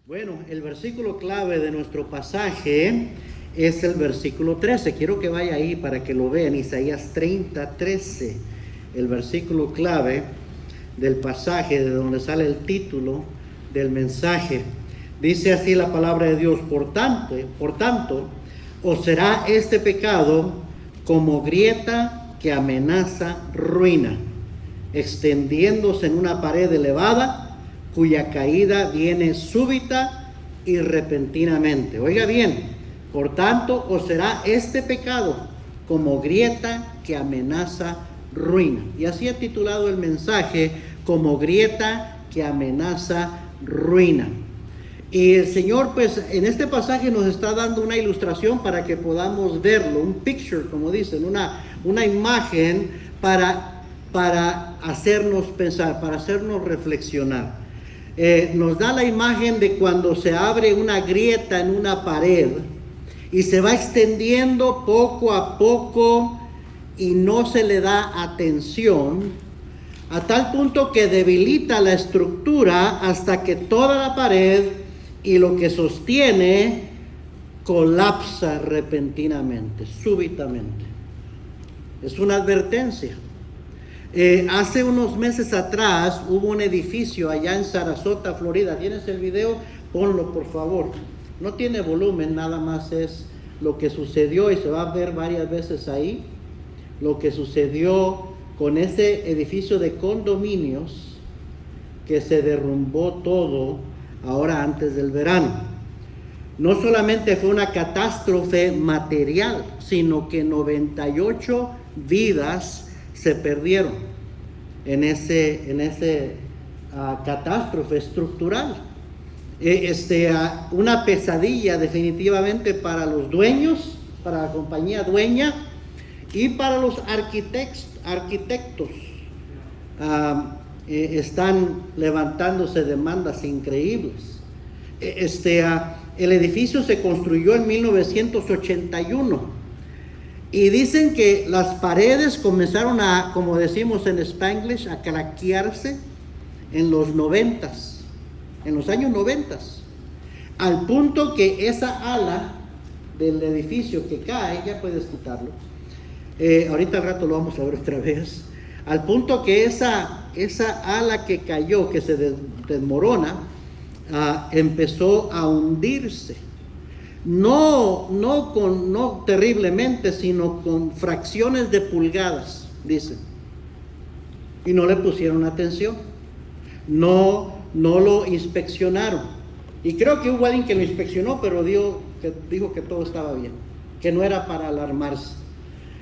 Bueno, el versículo clave de nuestro pasaje es el versículo 13. Quiero que vaya ahí para que lo vean. Isaías 30:13, el versículo clave del pasaje, de donde sale el título del mensaje. Dice así la palabra de Dios: por tanto, os será este pecado como grieta que amenaza ruina, extendiéndose en una pared elevada, cuya caída viene súbita y repentinamente. Oiga bien, por tanto, os será este pecado como grieta que amenaza ruina. Y así he titulado el mensaje: como grieta que amenaza ruina. Y el Señor, pues, en este pasaje nos está dando una ilustración para que podamos verlo, un picture, como dicen, una imagen para hacernos pensar, para hacernos reflexionar. Nos da la imagen de cuando se abre una grieta en una pared y se va extendiendo poco a poco y no se le da atención, a tal punto que debilita la estructura hasta que toda la pared y lo que sostiene colapsa repentinamente, súbitamente. Es una advertencia. Hace unos meses atrás hubo un edificio allá en Sarasota, Florida. ¿Tienes el video? Ponlo, por favor. No tiene volumen, nada más es lo que sucedió y se va a ver varias veces ahí. Lo que sucedió con ese edificio de condominios que se derrumbó todo ahora antes del verano. No solamente fue una catástrofe material, sino que 98 vidas se perdieron en ese catástrofe estructural. Una pesadilla definitivamente para los dueños, para la compañía dueña y para los arquitectos. Están levantándose demandas increíbles. El edificio se construyó en 1981. Y dicen que las paredes comenzaron a, como decimos en Spanglish, a craquearse en los años 90, al punto que esa ala del edificio que cae, ya puedes quitarlo, ahorita al rato lo vamos a ver otra vez, al punto que esa ala que cayó, que se desmorona, empezó a hundirse. No terriblemente, sino con fracciones de pulgadas, dicen. Y no le pusieron atención. No lo inspeccionaron. Y creo que hubo alguien que lo inspeccionó, pero dijo que todo estaba bien, que no era para alarmarse.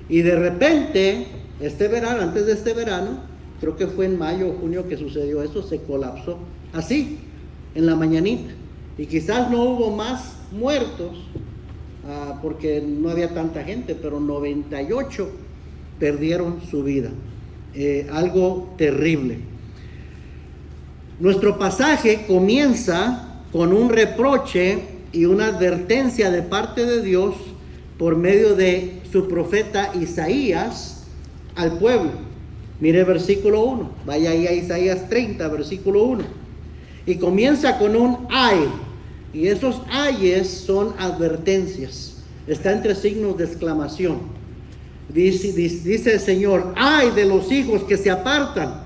Y de repente, antes de este verano, creo que fue en mayo o junio que sucedió eso, se colapsó. Así, en la mañanita. Y quizás no hubo más muertos, porque no había tanta gente, pero 98 perdieron su vida. Algo terrible. Nuestro pasaje comienza con un reproche y una advertencia de parte de Dios por medio de su profeta Isaías al pueblo. Mire versículo 1, vaya ahí a Isaías 30, versículo 1. Y comienza con un ay. Y esos ayes son advertencias. Está entre signos de exclamación. Dice el Señor: ay de los hijos que se apartan,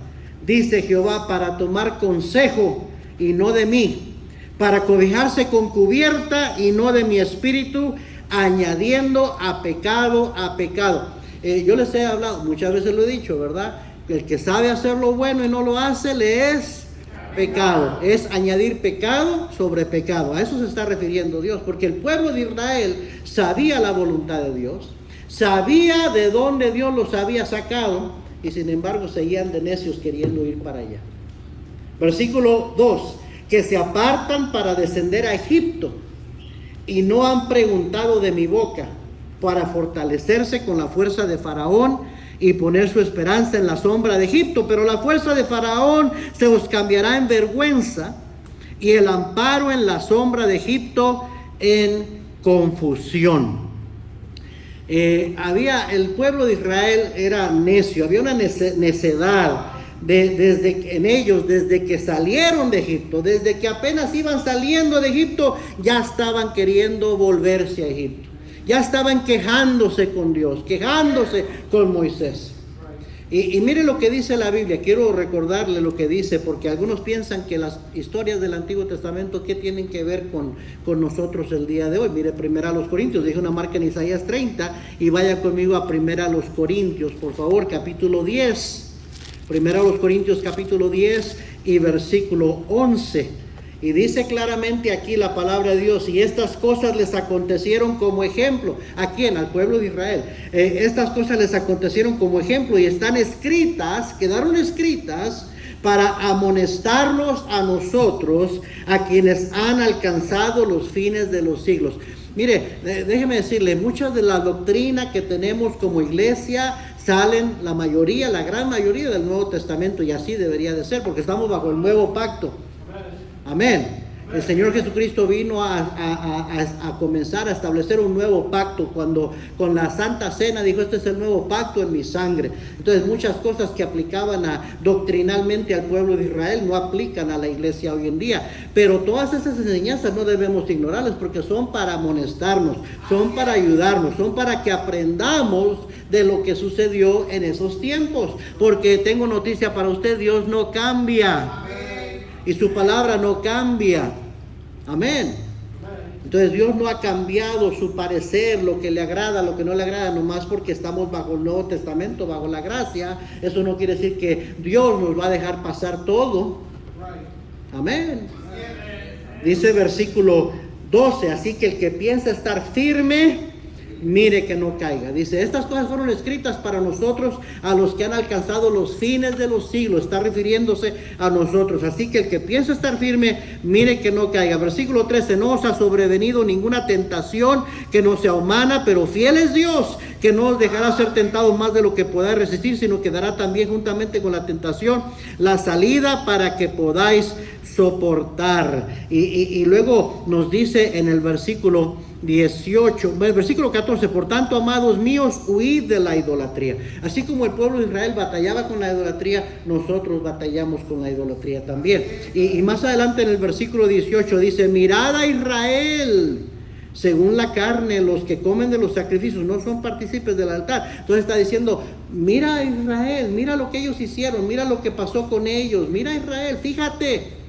dice Jehová, para tomar consejo y no de mí, para cobijarse con cubierta y no de mi espíritu, añadiendo a pecado a pecado. Yo les he hablado, muchas veces lo he dicho, ¿verdad? El que sabe hacer lo bueno y no lo hace, le es pecado. Es añadir pecado sobre pecado. A eso se está refiriendo Dios, porque el pueblo de Israel sabía la voluntad de Dios, sabía de dónde Dios los había sacado, y sin embargo seguían de necios queriendo ir para allá. Versículo 2: que se apartan para descender a Egipto y no han preguntado de mi boca, para fortalecerse con la fuerza de Faraón y poner su esperanza en la sombra de Egipto. Pero la fuerza de Faraón se os cambiará en vergüenza, y el amparo en la sombra de Egipto en confusión. El pueblo de Israel era necio, había una necedad desde que salieron de Egipto, desde que apenas iban saliendo de Egipto, ya estaban queriendo volverse a Egipto. Ya estaban quejándose con Dios, quejándose con Moisés. Y mire lo que dice la Biblia. Quiero recordarle lo que dice, porque algunos piensan que las historias del Antiguo Testamento, ¿qué tienen que ver con nosotros el día de hoy? Mire, primera a los Corintios, dije una marca en Isaías 30, y vaya conmigo a primera a los Corintios, por favor, capítulo 10. Primera a los Corintios, capítulo 10 y versículo 11. Y dice claramente aquí la palabra de Dios: y estas cosas les acontecieron como ejemplo. ¿A quién? Al pueblo de Israel. Estas cosas les acontecieron como ejemplo y están escritas, quedaron escritas para amonestarnos a nosotros, a quienes han alcanzado los fines de los siglos. Mire, déjeme decirle, mucha de la doctrina que tenemos como iglesia salen, la gran mayoría del Nuevo Testamento, y así debería de ser, porque estamos bajo el nuevo pacto. Amén. El Señor Jesucristo vino a comenzar a establecer un nuevo pacto cuando con la Santa Cena dijo: este es el nuevo pacto en mi sangre. Entonces muchas cosas que aplicaban doctrinalmente al pueblo de Israel no aplican a la iglesia hoy en día. Pero todas esas enseñanzas no debemos ignorarlas, porque son para amonestarnos, son para ayudarnos, son para que aprendamos de lo que sucedió en esos tiempos. Porque tengo noticia para usted: Dios no cambia. Y su palabra no cambia. Amén. Entonces Dios no ha cambiado su parecer, lo que le agrada, lo que no le agrada, nomás porque estamos bajo el Nuevo Testamento, bajo la gracia. Eso no quiere decir que Dios nos va a dejar pasar todo. Amén. Dice versículo 12: así que el que piensa estar firme, mire que no caiga. Dice: estas cosas fueron escritas para nosotros, a los que han alcanzado los fines de los siglos. Está refiriéndose a nosotros. Así que el que piensa estar firme, mire que no caiga. Versículo 13: no os ha sobrevenido ninguna tentación que no sea humana, pero fiel es Dios, que no os dejará ser tentados más de lo que podáis resistir, sino que dará también juntamente con la tentación la salida para que podáis soportar. Y luego nos dice en el versículo 14: por tanto, amados míos, huid de la idolatría. Así como el pueblo de Israel batallaba con la idolatría, nosotros batallamos con la idolatría también. Y más adelante en el versículo 18 dice: mirad a Israel, según la carne, los que comen de los sacrificios no son partícipes del altar. Entonces está diciendo: mira a Israel, mira lo que ellos hicieron, mira lo que pasó con ellos, mira a Israel, fíjate.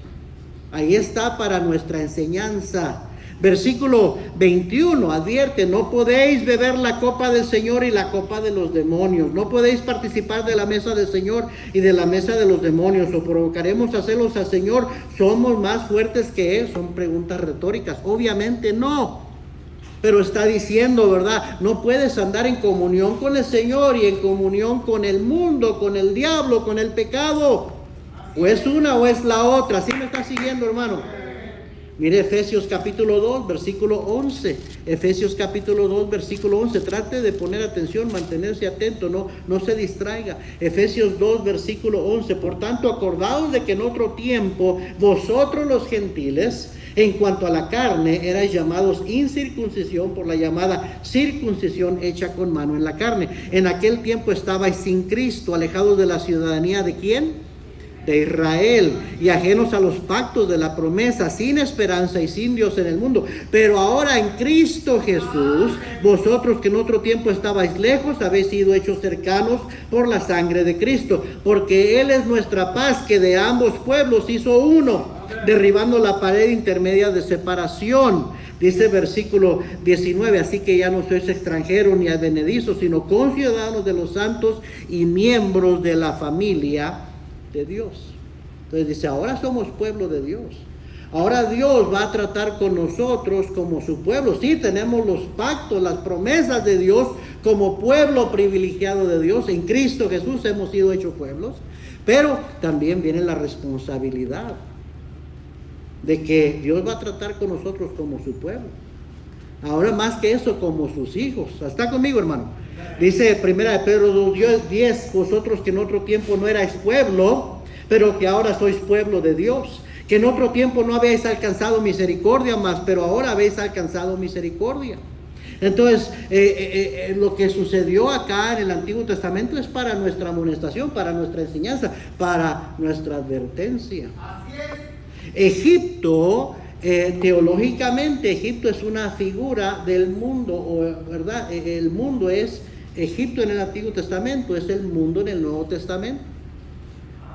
Ahí está para nuestra enseñanza. Versículo 21 advierte: no podéis beber la copa del Señor y la copa de los demonios. No podéis participar de la mesa del Señor y de la mesa de los demonios, o provocaremos a celos al Señor. ¿Somos más fuertes que Él? Son preguntas retóricas. Obviamente no. Pero está diciendo, ¿verdad? No puedes andar en comunión con el Señor y en comunión con el mundo, con el diablo, con el pecado. O es una o es la otra. ¿Sí me está siguiendo, hermano? Mire Efesios capítulo 2, versículo 11. Efesios capítulo 2, versículo 11. Trate de poner atención, mantenerse atento, no se distraiga. Efesios 2, versículo 11. Por tanto, acordaos de que en otro tiempo vosotros los gentiles, en cuanto a la carne, erais llamados incircuncisión por la llamada circuncisión hecha con mano en la carne. En aquel tiempo estabais sin Cristo, alejados de la ciudadanía ¿de quién? De Israel, y ajenos a los pactos de la promesa, sin esperanza y sin Dios en el mundo. Pero ahora en Cristo Jesús, vosotros que en otro tiempo estabais lejos, habéis sido hechos cercanos por la sangre de Cristo, porque Él es nuestra paz, que de ambos pueblos hizo uno, derribando la pared intermedia de separación. Dice versículo 19: así que ya no sois extranjeros ni advenedizos, sino conciudadanos de los santos y miembros de la familia de Dios. Entonces dice: ahora somos pueblo de Dios. Ahora Dios va a tratar con nosotros como su pueblo. Sí, tenemos los pactos, las promesas de Dios como pueblo privilegiado de Dios. En Cristo Jesús hemos sido hechos pueblos. Pero también viene la responsabilidad de que Dios va a tratar con nosotros como su pueblo. Ahora más que eso, como sus hijos. ¿Está conmigo, hermano? Dice 1 Pedro 2:10: vosotros que en otro tiempo no erais pueblo, pero que ahora sois pueblo de Dios, que en otro tiempo no habéis alcanzado misericordia, mas pero ahora habéis alcanzado misericordia. Entonces, lo que sucedió acá en el Antiguo Testamento es para nuestra amonestación, para nuestra enseñanza, para nuestra advertencia. Egipto, teológicamente, Egipto es una figura del mundo, ¿verdad? El mundo es Egipto en el Antiguo Testamento, es el mundo en el Nuevo Testamento.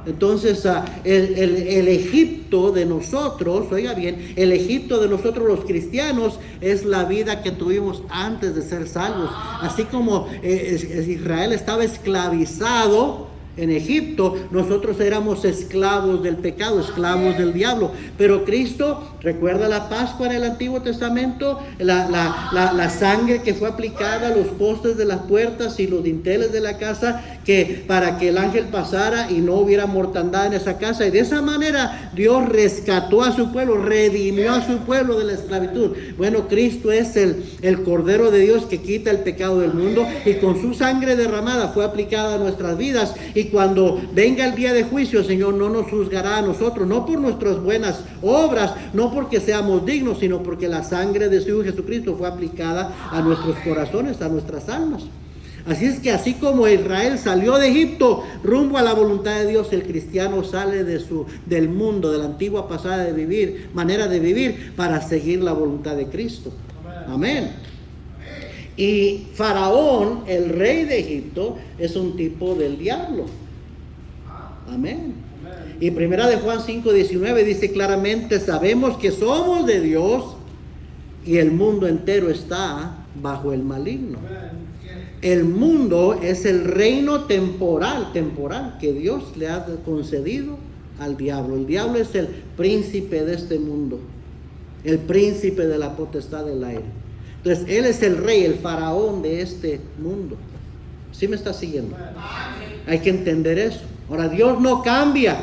Entonces, el Egipto de nosotros, oiga bien, el Egipto de nosotros los cristianos es la vida que tuvimos antes de ser salvos. Así como Israel estaba esclavizado en Egipto, nosotros éramos esclavos del pecado, esclavos del diablo. Pero Cristo, recuerda la Pascua en el Antiguo Testamento, la sangre que fue aplicada a los postes de las puertas y los dinteles de la casa, que para que el ángel pasara y no hubiera mortandad en esa casa. Y de esa manera Dios rescató a su pueblo, redimió a su pueblo de la esclavitud. Bueno, Cristo es el Cordero de Dios que quita el pecado del mundo, y con su sangre derramada fue aplicada a nuestras vidas. Y cuando venga el día de juicio, el Señor no nos juzgará a nosotros, no por nuestras buenas obras, no porque seamos dignos, sino porque la sangre de su Hijo Jesucristo fue aplicada a nuestros corazones, a nuestras almas. Así es que así como Israel salió de Egipto rumbo a la voluntad de Dios, el cristiano sale del mundo, de la antigua manera de vivir, para seguir la voluntad de Cristo. Amén. Y Faraón, el rey de Egipto, es un tipo del diablo. Amén. Y primera de Juan 5:19 dice claramente: sabemos que somos de Dios y el mundo entero está bajo el maligno. El mundo es el reino temporal que Dios le ha concedido al diablo. El diablo es el príncipe de este mundo, el príncipe de la potestad del aire. Entonces, él es el rey, el faraón de este mundo. ¿Sí me está siguiendo? Hay que entender eso. Ahora, Dios no cambia.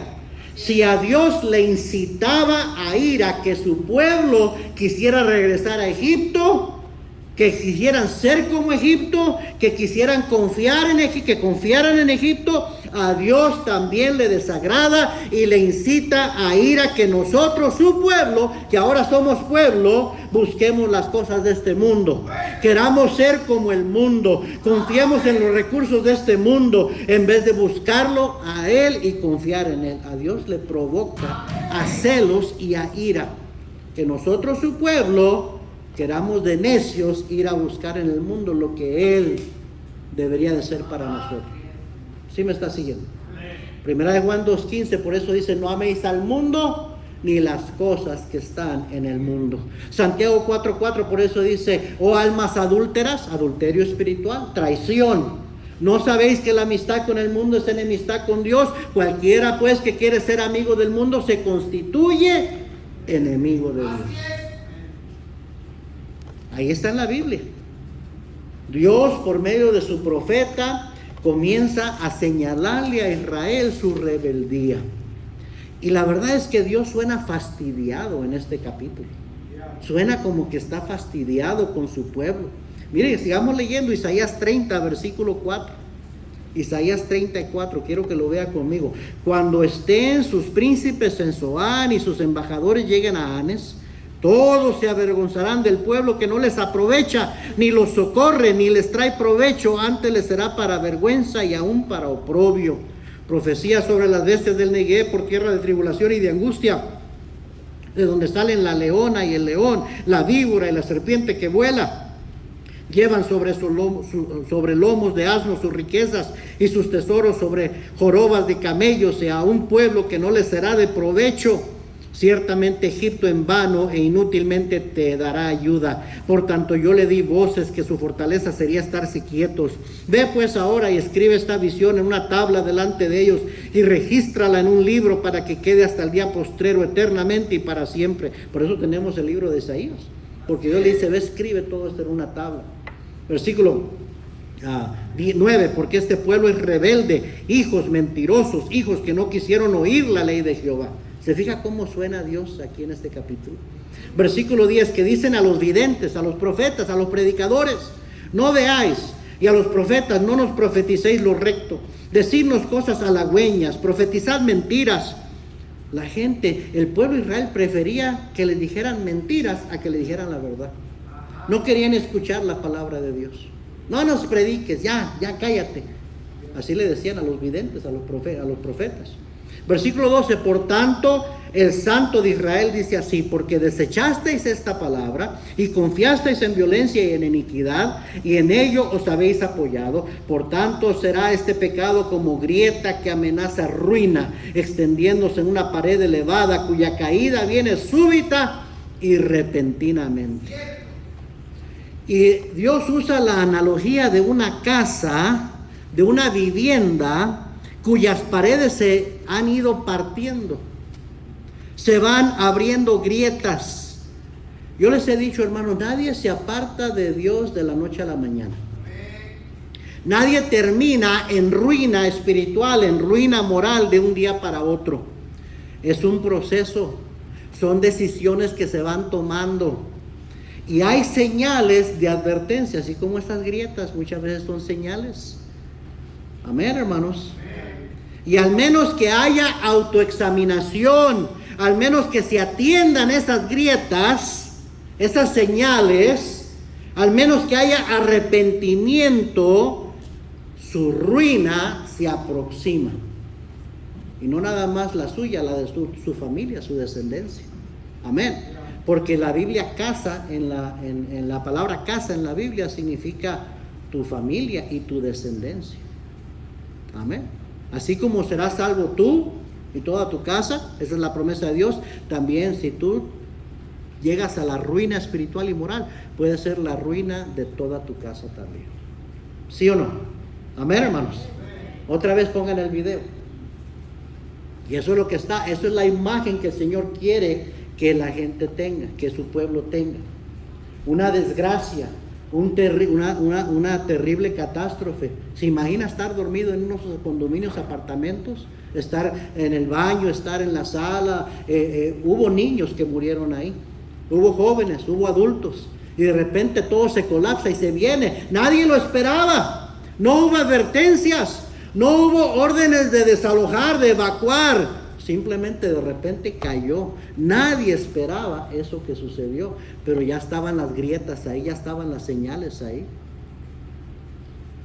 Si a Dios le incitaba a ir a que su pueblo quisiera regresar a Egipto, que quisieran ser como Egipto, que quisieran confiar en Egipto, que confiaran en Egipto, a Dios también le desagrada y le incita a ir a que nosotros, su pueblo, que ahora somos pueblo, busquemos las cosas de este mundo. Queramos ser como el mundo, confiemos en los recursos de este mundo, en vez de buscarlo a Él y confiar en Él. A Dios le provoca a celos y a ira, que nosotros, su pueblo, queramos de necios ir a buscar en el mundo lo que Él debería de ser para nosotros. ¿Sí me está siguiendo? Primera de Juan 2:15, por eso dice: no améis al mundo ni las cosas que están en el mundo. Santiago 4:4, por eso dice: oh almas adúlteras, adulterio espiritual, traición. ¿No sabéis que la amistad con el mundo es enemistad con Dios? Cualquiera pues que quiere ser amigo del mundo se constituye enemigo de Dios. Ahí está en la Biblia. Dios, por medio de su profeta, comienza a señalarle a Israel su rebeldía. Y la verdad es que Dios suena fastidiado en este capítulo. Suena como que está fastidiado con su pueblo. Miren, sigamos leyendo Isaías 30, versículo 4. Isaías 34, quiero que lo vea conmigo. Cuando estén sus príncipes en Zoán y sus embajadores lleguen a Hanes, todos se avergonzarán del pueblo que no les aprovecha, ni los socorre, ni les trae provecho. Antes les será para vergüenza y aún para oprobio. Profecía sobre las bestias del Negev por tierra de tribulación y de angustia, de donde salen la leona y el león, la víbora y la serpiente que vuela. Llevan sobre lomos de asnos sus riquezas y sus tesoros sobre jorobas de camellos, y a un pueblo que no les será de provecho. Ciertamente Egipto en vano e inútilmente te dará ayuda. Por tanto yo le di voces, que su fortaleza sería estarse quietos. Ve pues ahora y escribe esta visión en una tabla delante de ellos, y regístrala en un libro para que quede hasta el día postrero, eternamente y para siempre. Por eso tenemos el libro de Isaías, porque Dios le dice: ve, escribe todo esto en una tabla. Versículo 9, porque este pueblo es rebelde, hijos mentirosos, hijos que no quisieron oír la ley de Jehová. ¿Se fija cómo suena Dios aquí en este capítulo? Versículo 10, que dicen a los videntes, a los profetas, a los predicadores: no veáis, y a los profetas: no nos profeticéis lo recto, decidnos cosas halagüeñas, profetizad mentiras. La gente, el pueblo de Israel prefería que les dijeran mentiras a que le dijeran la verdad. No querían escuchar la palabra de Dios. No nos prediques, ya cállate. Así le decían a los videntes, a los profetas. Versículo 12, por tanto, el Santo de Israel dice así: porque desechasteis esta palabra y confiasteis en violencia y en iniquidad, y en ello os habéis apoyado. Por tanto, será este pecado como grieta que amenaza ruina, extendiéndose en una pared elevada, cuya caída viene súbita y repentinamente. Y Dios usa la analogía de una casa, de una vivienda, cuyas paredes se han ido partiendo, se van abriendo grietas. Yo les he dicho, hermanos, nadie se aparta de Dios de la noche a la mañana. Nadie termina en ruina espiritual, en ruina moral de un día para otro. Es un proceso, son decisiones que se van tomando. Y hay señales de advertencia, así como estas grietas muchas veces son señales. Amén, hermanos. Y al menos que haya autoexaminación, al menos que se atiendan esas grietas, esas señales, al menos que haya arrepentimiento, su ruina se aproxima. Y no nada más la suya, la de su familia, su descendencia. Amén. Porque la Biblia casa, en la palabra casa en la Biblia significa tu familia y tu descendencia. Amén. Así como serás salvo tú y toda tu casa, esa es la promesa de Dios. También si tú llegas a la ruina espiritual y moral, puede ser la ruina de toda tu casa también. ¿Sí o no? Amén, hermanos. Otra vez pongan el video. Y eso es lo que está, eso es la imagen que el Señor quiere que la gente tenga, que su pueblo tenga. Una desgracia, una terrible catástrofe. ¿Se imagina estar dormido en unos condominios, apartamentos? Estar en el baño, estar en la sala. Hubo niños que murieron ahí. Hubo jóvenes, hubo adultos. Y de repente todo se colapsa y se viene. Nadie lo esperaba. No hubo advertencias. No hubo órdenes de desalojar, de evacuar. Simplemente de repente cayó. Nadie esperaba eso que sucedió, pero ya estaban las grietas ahí, ya estaban las señales ahí.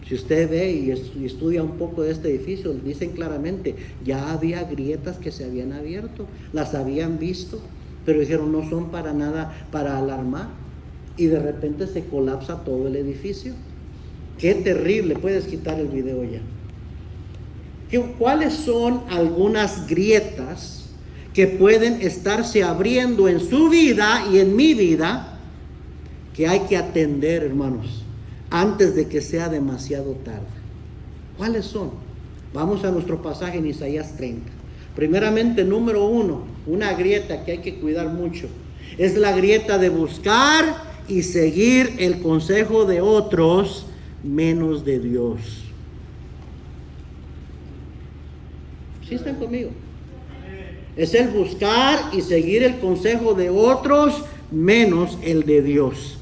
Si usted ve y estudia un poco de este edificio, dicen claramente, ya había grietas que se habían abierto, las habían visto, pero dijeron no son para nada para alarmar, y de repente se colapsa todo el edificio. Qué terrible. Puedes quitar el video ya. ¿Cuáles son algunas grietas que pueden estarse abriendo en su vida y en mi vida que hay que atender, hermanos, antes de que sea demasiado tarde? ¿Cuáles son? Vamos a nuestro pasaje en Isaías 30. Primeramente, número 1, una grieta que hay que cuidar mucho. Es la grieta de buscar y seguir el consejo de otros menos de Dios. ¿Sí están conmigo? Es el buscar y seguir el consejo de otros menos el de Dios.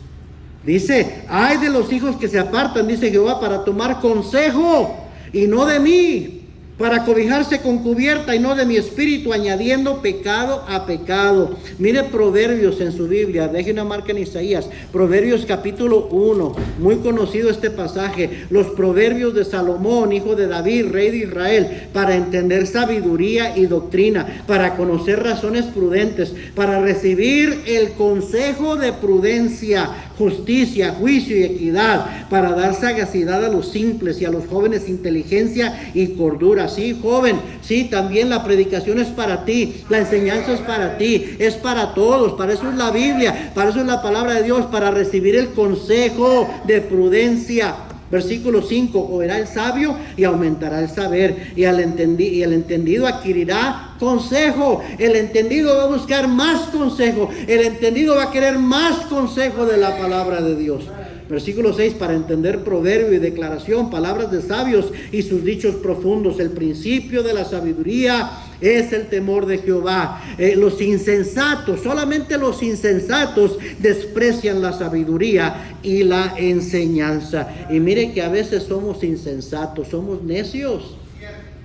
Dice, ay de los hijos que se apartan, dice Jehová, para tomar consejo y no de mí, para cobijarse con cubierta y no de mi espíritu, añadiendo pecado a pecado. Mire Proverbios en su Biblia, deje una marca en Isaías, Proverbios capítulo 1, muy conocido este pasaje, los proverbios de Salomón, hijo de David, rey de Israel, para entender sabiduría y doctrina, para conocer razones prudentes, para recibir el consejo de prudencia, justicia, juicio y equidad, para dar sagacidad a los simples y a los jóvenes inteligencia y cordura. Sí, joven, sí, también la predicación es para ti, la enseñanza es para ti, es para todos. Para eso es la Biblia, para eso es la palabra de Dios, para recibir el consejo de prudencia. Versículo 5, oirá el sabio y aumentará el saber, y el entendido adquirirá consejo. El entendido va a buscar más consejo, el entendido va a querer más consejo de la palabra de Dios. Versículo 6, para entender proverbio y declaración, palabras de sabios y sus dichos profundos. El principio de la sabiduría es el temor de Jehová. Los insensatos, solamente los insensatos desprecian la sabiduría y la enseñanza. Y mire que a veces somos insensatos, somos necios.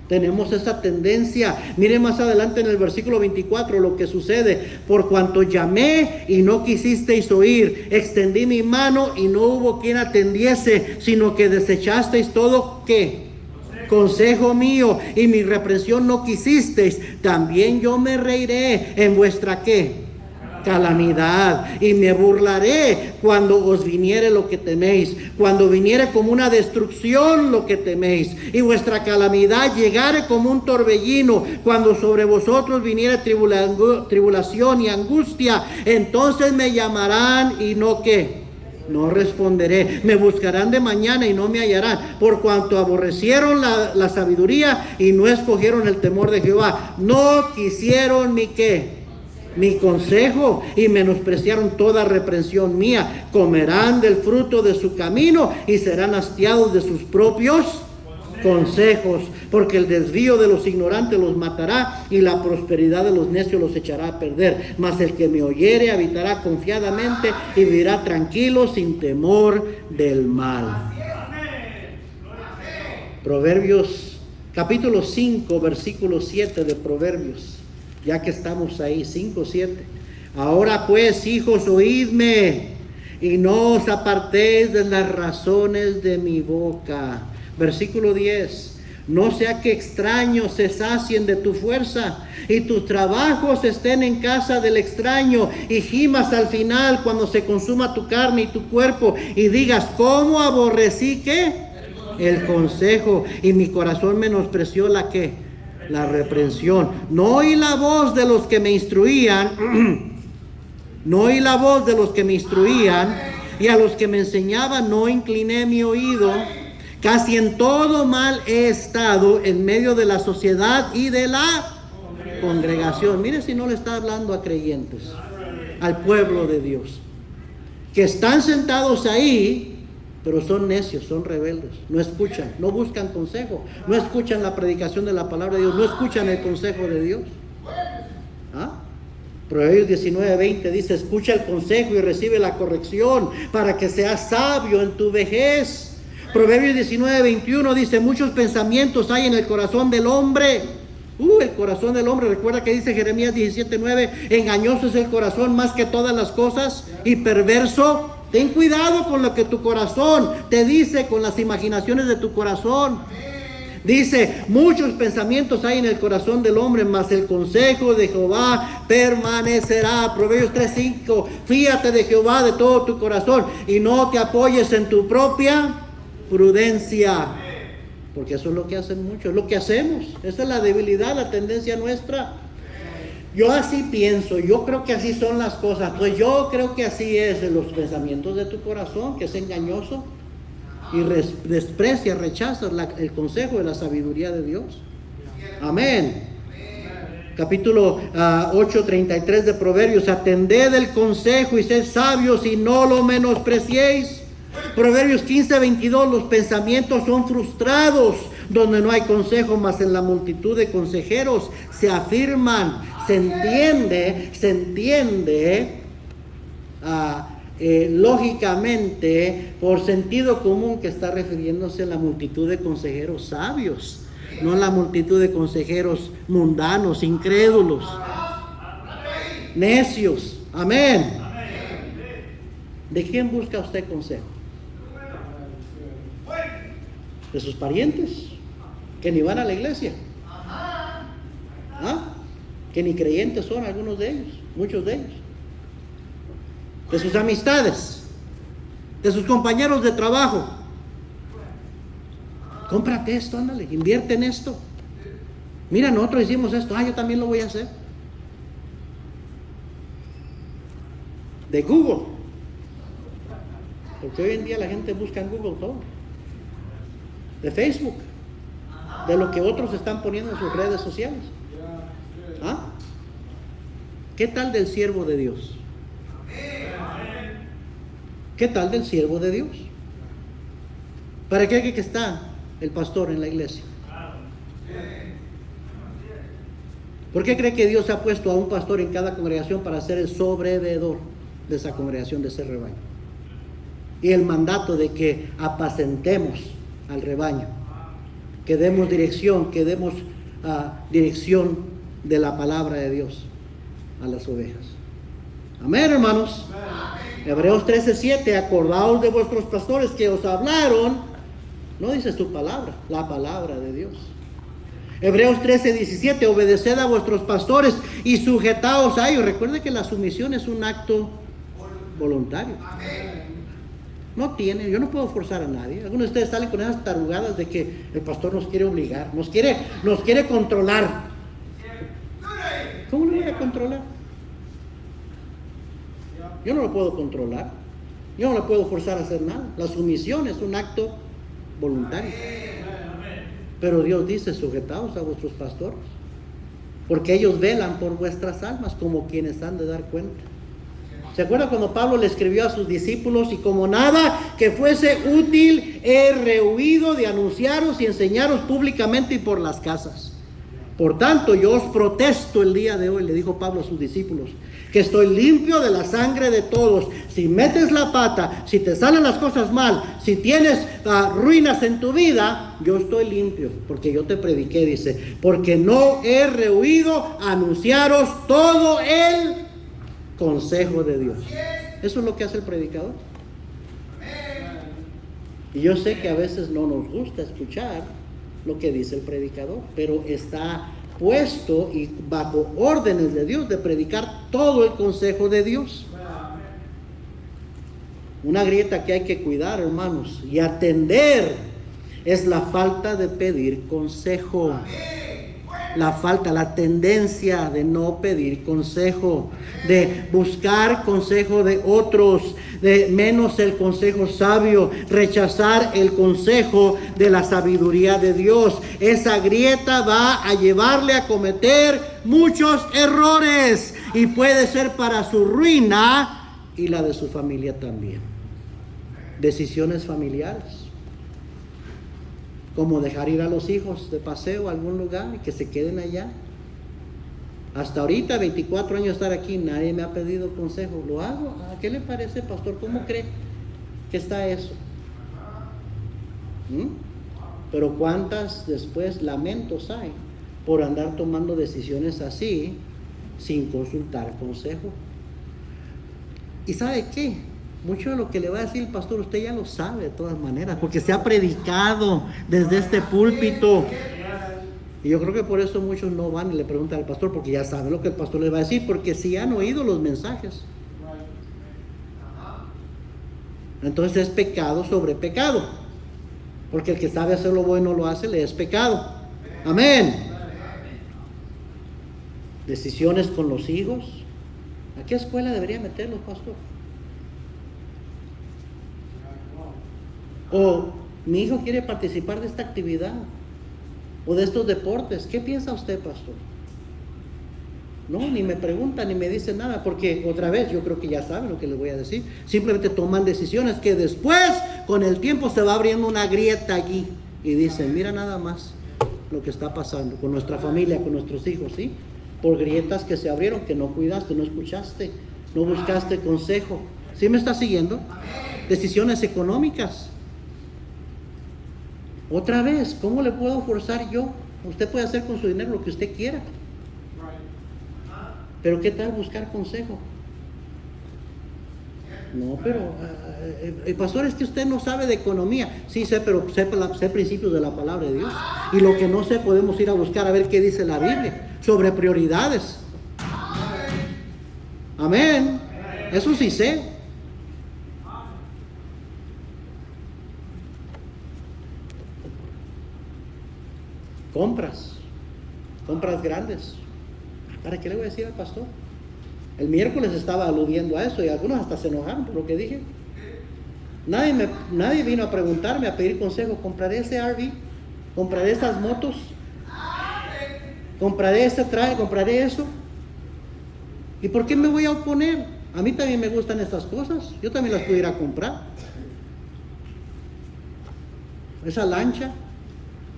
Tenemos esa tendencia. Mire más adelante en el versículo 24 lo que sucede. Por cuanto llamé y no quisisteis oír, extendí mi mano y no hubo quien atendiese, sino que desechasteis todo, ¿qué? Consejo mío, y mi reprensión no quisisteis. También yo me reiré en vuestra, ¿qué? Calamidad, y me burlaré cuando os viniere lo que teméis, cuando viniere como una destrucción lo que teméis, y vuestra calamidad llegare como un torbellino, cuando sobre vosotros viniere tribulación y angustia, entonces me llamarán y no, ¿qué? No responderé. Me buscarán de mañana y no me hallarán, por cuanto aborrecieron la sabiduría y no escogieron el temor de Jehová. No quisieron mi, ¿qué? Mi consejo, y menospreciaron toda reprensión mía. Comerán del fruto de su camino y serán hastiados de sus propios consejos, porque el desvío de los ignorantes los matará y la prosperidad de los necios los echará a perder. Mas el que me oyere habitará confiadamente y vivirá tranquilo sin temor del mal. Proverbios capítulo 5 versículo 7 de Proverbios. Ya que estamos ahí, 5:7. Ahora pues, hijos, oídme, y no os apartéis de las razones de mi boca. Versículo 10. No sea que extraños se sacien de tu fuerza, y tus trabajos estén en casa del extraño, y gimas al final cuando se consuma tu carne y tu cuerpo, y digas, ¿cómo aborrecí, qué? El consejo, y mi corazón menospreció la, ¿qué? La reprensión. No oí la voz de los que me instruían, no oí la voz de los que me instruían, y a los que me enseñaban no incliné mi oído. Casi en todo mal he estado en medio de la sociedad y de la congregación. Mire si no le está hablando a creyentes, al pueblo de Dios, que están sentados ahí, pero son necios, son rebeldes, no escuchan, no buscan consejo, no escuchan la predicación de la palabra de Dios, no escuchan el consejo de Dios. ¿Ah? Proverbios 19:20 dice, escucha el consejo y recibe la corrección para que seas sabio en tu vejez. Proverbios 19:21 dice, muchos pensamientos hay en el corazón del hombre. El corazón del hombre, recuerda que dice Jeremías 17:9, engañoso es el corazón más que todas las cosas y perverso. Ten cuidado con lo que tu corazón te dice, con las imaginaciones de tu corazón. Dice, muchos pensamientos hay en el corazón del hombre, mas el consejo de Jehová permanecerá. Proverbios 3:5, fíate de Jehová de todo tu corazón y no te apoyes en tu propia prudencia. Porque eso es lo que hacen muchos, es lo que hacemos. Esa es la debilidad, la tendencia nuestra. Yo así pienso, yo creo que así son las cosas, pues yo creo que así es en los pensamientos de tu corazón, que es engañoso, y desprecia, rechaza el consejo de la sabiduría de Dios. Amén. Capítulo 8:33 de Proverbios, atended el consejo y sed sabios y no lo menospreciéis. Proverbios 15:22, los pensamientos son frustrados donde no hay consejo, mas en la multitud de consejeros se afirman. Se entiende lógicamente por sentido común que está refiriéndose a la multitud de consejeros sabios, no a la multitud de consejeros mundanos, incrédulos, necios. Amén. ¿De quién busca usted consejo? ¿De sus parientes que ni van a la iglesia? ¿Ah? Que ni creyentes son algunos de ellos, muchos de ellos. De sus amistades, de sus compañeros de trabajo. Cómprate esto, ándale, invierte en esto. Mira, nosotros hicimos esto, yo también lo voy a hacer. De Google, porque hoy en día la gente busca en Google todo. De Facebook, de lo que otros están poniendo en sus redes sociales. ¿Ah? ¿Qué tal del siervo de Dios? ¿Qué tal del siervo de Dios? ¿Para qué que está el pastor en la iglesia? ¿Por qué cree que Dios ha puesto a un pastor en cada congregación para ser el sobrevedor de esa congregación, de ese rebaño? Y el mandato de que apacentemos al rebaño. que demos dirección, dirección de la palabra de Dios a las ovejas. Amén, hermanos. Amén. Hebreos 13:7, acordaos de vuestros pastores que os hablaron, no dice su palabra, la palabra de Dios. Hebreos 13:17, obedeced a vuestros pastores y sujetaos a ellos. Recuerde que la sumisión es un acto voluntario. No tiene, yo no puedo forzar a nadie. Algunos de ustedes salen con esas tarugadas de que el pastor nos quiere obligar, nos quiere controlar. ¿Cómo lo voy a controlar? Yo no lo puedo controlar. Yo no lo puedo forzar a hacer nada. La sumisión es un acto voluntario. Pero Dios dice, sujetaos a vuestros pastores, porque ellos velan por vuestras almas como quienes han de dar cuenta. ¿Se acuerda cuando Pablo le escribió a sus discípulos? Y como nada que fuese útil, he rehuido de anunciaros y enseñaros públicamente y por las casas. Por tanto, yo os protesto el día de hoy, le dijo Pablo a sus discípulos, que estoy limpio de la sangre de todos. Si metes la pata, si te salen las cosas mal, si tienes ruinas en tu vida, yo estoy limpio, porque yo te prediqué, dice, porque no he rehuido anunciaros todo el consejo de Dios. Eso es lo que hace el predicador. Y yo sé que a veces no nos gusta escuchar lo que dice el predicador, pero está puesto y bajo órdenes de Dios de predicar todo el consejo de Dios. Una grieta que hay que cuidar, hermanos, y atender es la falta de pedir consejo. La tendencia de no pedir consejo, de buscar consejo de otros, de menos el consejo sabio, rechazar el consejo de la sabiduría de Dios. Esa grieta va a llevarle a cometer muchos errores y puede ser para su ruina y la de su familia también. Decisiones familiares, como dejar ir a los hijos de paseo a algún lugar y que se queden allá. Hasta ahorita, 24 años de estar aquí, nadie me ha pedido consejo. ¿Lo hago? ¿Qué le parece, pastor? ¿Cómo cree que está eso? Pero cuántas después lamentos hay por andar tomando decisiones así sin consultar consejo. ¿Y sabe qué? Mucho de lo que le va a decir el pastor, usted ya lo sabe de todas maneras, porque se ha predicado desde este púlpito. Y yo creo que por eso muchos no van y le preguntan al pastor, porque ya saben lo que el pastor les va a decir, porque sí han oído los mensajes. Entonces es pecado sobre pecado, porque el que sabe hacer lo bueno lo hace, le es pecado. Amén. Decisiones con los hijos. ¿A qué escuela debería meterlos, pastor? O mi hijo quiere participar de esta actividad o de estos deportes. ¿Qué piensa usted, pastor? No, ni me pregunta ni me dice nada, porque otra vez yo creo que ya saben lo que les voy a decir. Simplemente toman decisiones que después con el tiempo se va abriendo una grieta allí y dicen, mira nada más lo que está pasando con nuestra familia, con nuestros hijos, ¿sí? Por grietas que se abrieron, que no cuidaste, no escuchaste, no buscaste consejo. ¿Sí me está siguiendo? Decisiones económicas. Otra vez, ¿cómo le puedo forzar yo? Usted puede hacer con su dinero lo que usted quiera. Pero ¿qué tal buscar consejo? No, pero pastor, es que usted no sabe de economía. Sí sé, pero sé principios de la palabra de Dios. Y lo que no sé podemos ir a buscar a ver qué dice la Biblia sobre prioridades. Amén. Eso sí sé. Compras grandes. ¿Para qué le voy a decir al pastor? El miércoles estaba aludiendo a eso y algunos hasta se enojaron por lo que dije. Nadie vino a preguntarme, a pedir consejo. ¿Compraré ese RV? ¿Compraré esas motos? ¿Compraré ese traje? ¿Compraré eso? ¿Y por qué me voy a oponer? A mí también me gustan estas cosas. Yo también las pudiera comprar. Esa lancha,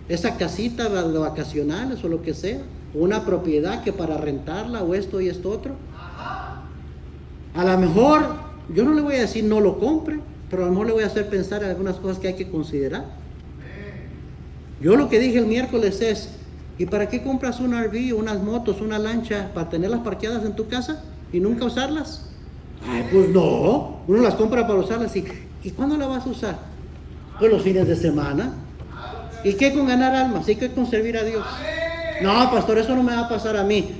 esa casita de vacacionales o lo que sea, o una propiedad que para rentarla o esto y esto otro. A lo mejor yo no le voy a decir no lo compre, pero a lo mejor le voy a hacer pensar en algunas cosas que hay que considerar. Yo lo que dije el miércoles es, ¿y para qué compras un RV, unas motos, una lancha para tenerlas parqueadas en tu casa y nunca usarlas? Ay, pues no, uno las compra para usarlas ¿y cuándo la vas a usar? Pues los fines de semana. ¿Y qué con ganar almas? ¿Y qué con servir a Dios? No, pastor, eso no me va a pasar a mí.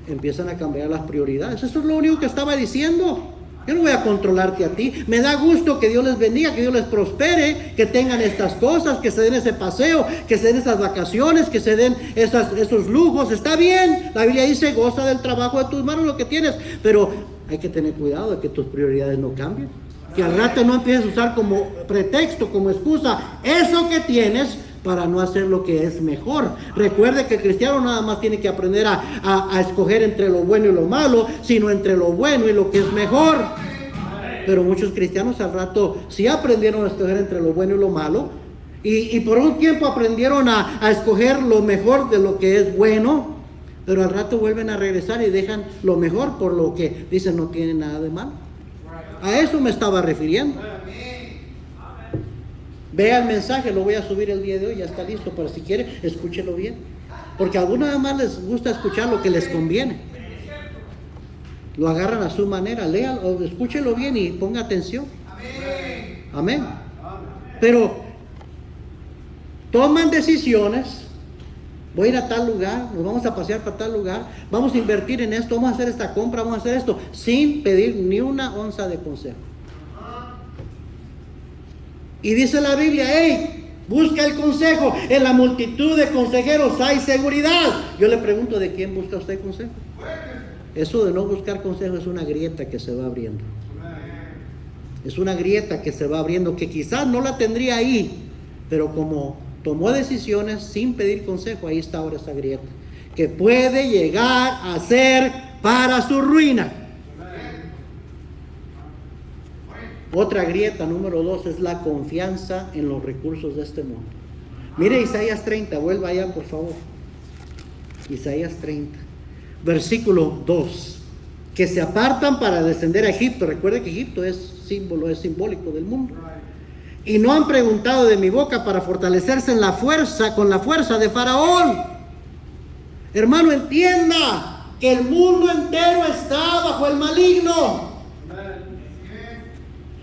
Empiezan a cambiar las prioridades. Eso es lo único que estaba diciendo. Yo no voy a controlarte a ti. Me da gusto que Dios les bendiga, que Dios les prospere, que tengan estas cosas, que se den ese paseo, que se den esas vacaciones, que se den esos lujos. Está bien. La Biblia dice, goza del trabajo de tus manos lo que tienes. Pero hay que tener cuidado de que tus prioridades no cambien. Que al rato no empieces a usar como pretexto, como excusa, eso que tienes para no hacer lo que es mejor. Recuerde que el cristiano nada más tiene que aprender a escoger entre lo bueno y lo malo, sino entre lo bueno y lo que es mejor. Pero muchos cristianos al rato sí aprendieron a escoger entre lo bueno y lo malo, y por un tiempo aprendieron a escoger lo mejor de lo que es bueno, pero al rato vuelven a regresar y dejan lo mejor por lo que dicen no tiene nada de malo. A eso me estaba refiriendo. Vea el mensaje, lo voy a subir el día de hoy, ya está listo, pero si quiere, escúchelo bien. Porque a algunos nada más les gusta escuchar lo que les conviene. Lo agarran a su manera, léalo, escúchelo bien y ponga atención. Amén. Pero toman decisiones. Voy a ir a tal lugar, nos vamos a pasear para tal lugar, vamos a invertir en esto, vamos a hacer esta compra, vamos a hacer esto, sin pedir ni una onza de consejo. Y dice la Biblia, hey, busca el consejo. En la multitud de consejeros hay seguridad. Yo le pregunto, ¿de quién busca usted consejo? Eso de no buscar consejo es una grieta que se va abriendo. Es una grieta que se va abriendo, que quizás no la tendría ahí, pero como tomó decisiones sin pedir consejo, ahí está ahora esa grieta, que puede llegar a ser para su ruina. Otra grieta, número 2, es la confianza en los recursos de este mundo. Mire Isaías 30, vuelva allá por favor. Isaías 30, versículo 2. Que se apartan para descender a Egipto. Recuerde que Egipto es simbólico del mundo. Y no han preguntado de mi boca para fortalecerse en la fuerza, con la fuerza de Faraón. Hermano, entienda que el mundo entero está bajo el maligno.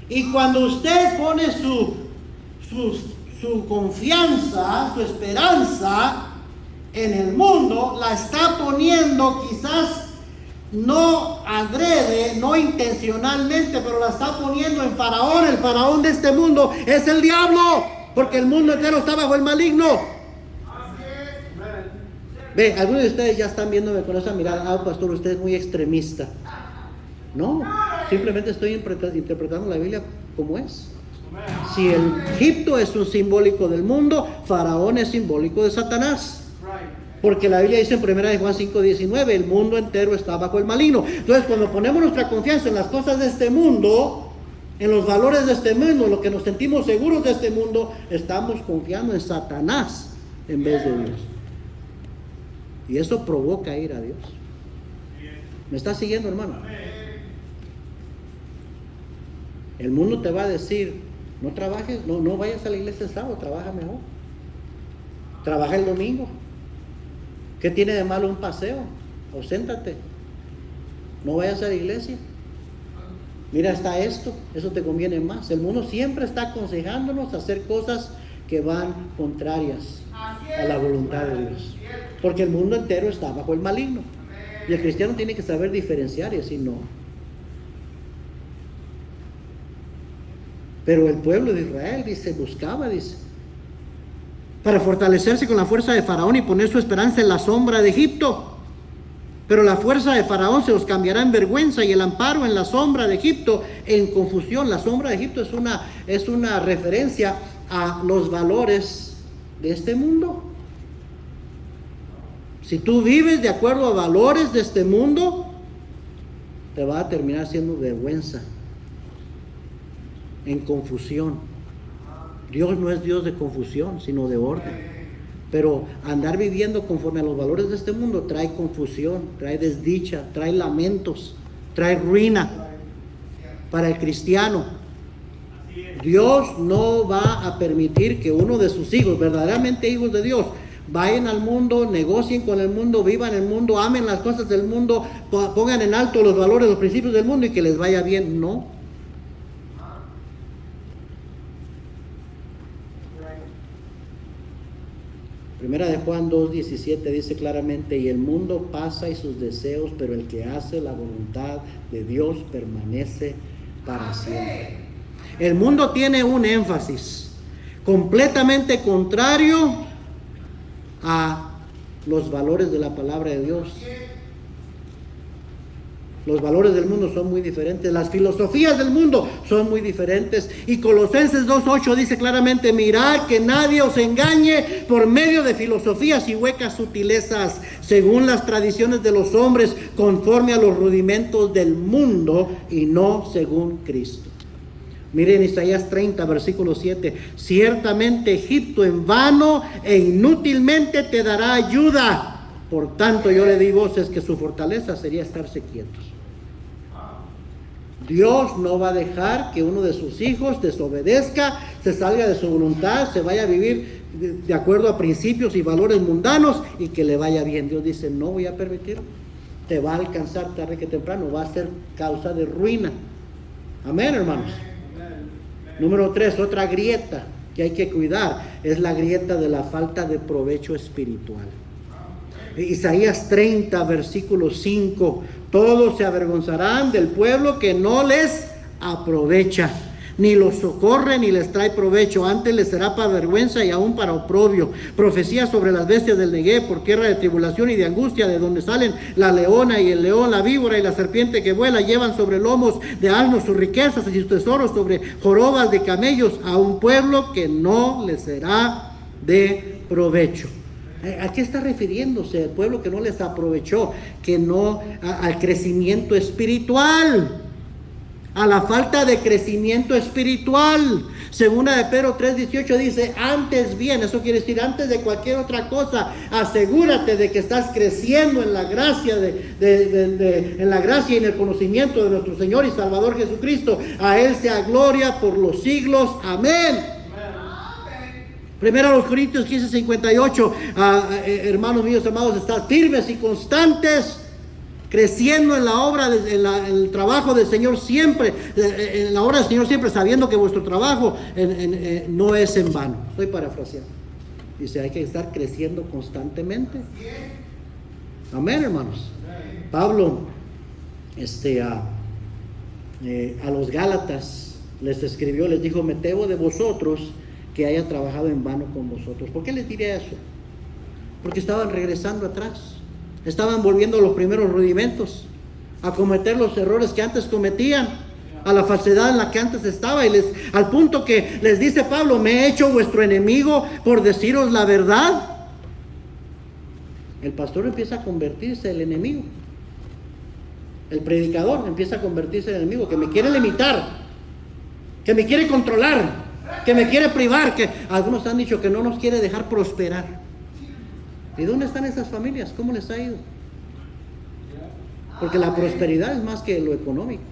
Y cuando usted pone su confianza, su esperanza en el mundo, la está poniendo quizás no adrede, no intencionalmente, pero la está poniendo en Faraón. El Faraón de este mundo es el diablo, porque el mundo entero está bajo el maligno. Ve, algunos de ustedes ya están viéndome con esa mirada, pastor, usted es muy extremista. No, simplemente estoy interpretando la Biblia como es. Si el Egipto es un simbólico del mundo, Faraón es simbólico de Satanás. Porque la Biblia dice en 1 Juan 5:19, el mundo entero está bajo el maligno. Entonces, cuando ponemos nuestra confianza en las cosas de este mundo, en los valores de este mundo, en lo que nos sentimos seguros de este mundo, estamos confiando en Satanás en vez de Dios. Y eso provoca ira a Dios. ¿Me está siguiendo, hermano? El mundo te va a decir, no trabajes, no vayas a la iglesia el sábado, trabaja mejor. Trabaja el domingo. ¿Qué tiene de malo un paseo? Auséntate. No vayas a la iglesia. Mira, está esto, eso te conviene más. El mundo siempre está aconsejándonos a hacer cosas que van contrarias a la voluntad de Dios. Porque el mundo entero está bajo el maligno. Y el cristiano tiene que saber diferenciar y decir no. Pero el pueblo de Israel, buscaba, para fortalecerse con la fuerza de Faraón y poner su esperanza en la sombra de Egipto. Pero la fuerza de Faraón se los cambiará en vergüenza y el amparo en la sombra de Egipto en confusión. La sombra de Egipto es una referencia a los valores de este mundo. Si tú vives de acuerdo a valores de este mundo, te va a terminar siendo vergüenza, en confusión. Dios no es Dios de confusión, sino de orden. Pero andar viviendo conforme a los valores de este mundo trae confusión, trae desdicha, trae lamentos, trae ruina para el cristiano. Dios no va a permitir que uno de sus hijos, verdaderamente hijos de Dios, vayan al mundo, negocien con el mundo, vivan el mundo, amen las cosas del mundo, pongan en alto los valores, los principios del mundo y que les vaya bien. No. Primera de Juan 2:17 dice claramente: y el mundo pasa y sus deseos, pero el que hace la voluntad de Dios permanece para siempre. El mundo tiene un énfasis completamente contrario a los valores de la palabra de Dios. Los valores del mundo son muy diferentes, las filosofías del mundo son muy diferentes. Y Colosenses 2:8 dice claramente: mirad que nadie os engañe por medio de filosofías y huecas sutilezas, según las tradiciones de los hombres, conforme a los rudimentos del mundo y no según Cristo. Miren Isaías 30, versículo 7: ciertamente Egipto en vano e inútilmente te dará ayuda. Por tanto yo le di voces, que su fortaleza sería estarse quietos. Dios no va a dejar que uno de sus hijos desobedezca, se salga de su voluntad, se vaya a vivir de acuerdo a principios y valores mundanos y que le vaya bien. Dios dice: no voy a permitir. Te va a alcanzar tarde que temprano, va a ser causa de ruina. Amén, hermanos. Número 3, otra grieta que hay que cuidar, es la grieta de la falta de provecho espiritual. Isaías 30, versículo 5: todos se avergonzarán del pueblo que no les aprovecha, ni los socorre ni les trae provecho, antes les será para vergüenza y aún para oprobio. Profecía sobre las bestias del Negueb, por tierra de tribulación y de angustia, de donde salen la leona y el león, la víbora y la serpiente que vuela, llevan sobre lomos de asnos sus riquezas y sus tesoros, sobre jorobas de camellos, a un pueblo que no les será de provecho. ¿A qué está refiriéndose el pueblo que no les aprovechó? Que no, al crecimiento espiritual, a la falta de crecimiento espiritual. Segunda de Pedro 3:18 dice: antes bien, eso quiere decir antes de cualquier otra cosa, asegúrate de que estás creciendo en la gracia en la gracia y en el conocimiento de nuestro Señor y Salvador Jesucristo. A Él sea gloria por los siglos. Amén. Primero a los Corintios 15:58, hermanos míos amados, estad firmes y constantes, creciendo en la obra, en el trabajo del Señor siempre, en la obra del Señor siempre, sabiendo que vuestro trabajo no es en vano. Estoy parafraseando. Dice: hay que estar creciendo constantemente. Amén, hermanos. Pablo, a los Gálatas les escribió, les dijo: me temo de vosotros que haya trabajado en vano con vosotros. ¿Por qué les diría eso? Porque estaban regresando atrás, estaban volviendo a los primeros rudimentos, a cometer los errores que antes cometían, a la falsedad en la que antes estaba, al punto que les dice Pablo: me he hecho vuestro enemigo por deciros la verdad. El pastor empieza a convertirse en el enemigo, el predicador empieza a convertirse en el enemigo, que me quiere limitar, que me quiere controlar, que me quiere privar, que algunos han dicho que no nos quiere dejar prosperar. ¿Y dónde están esas familias? ¿Cómo les ha ido? Porque la prosperidad es más que lo económico.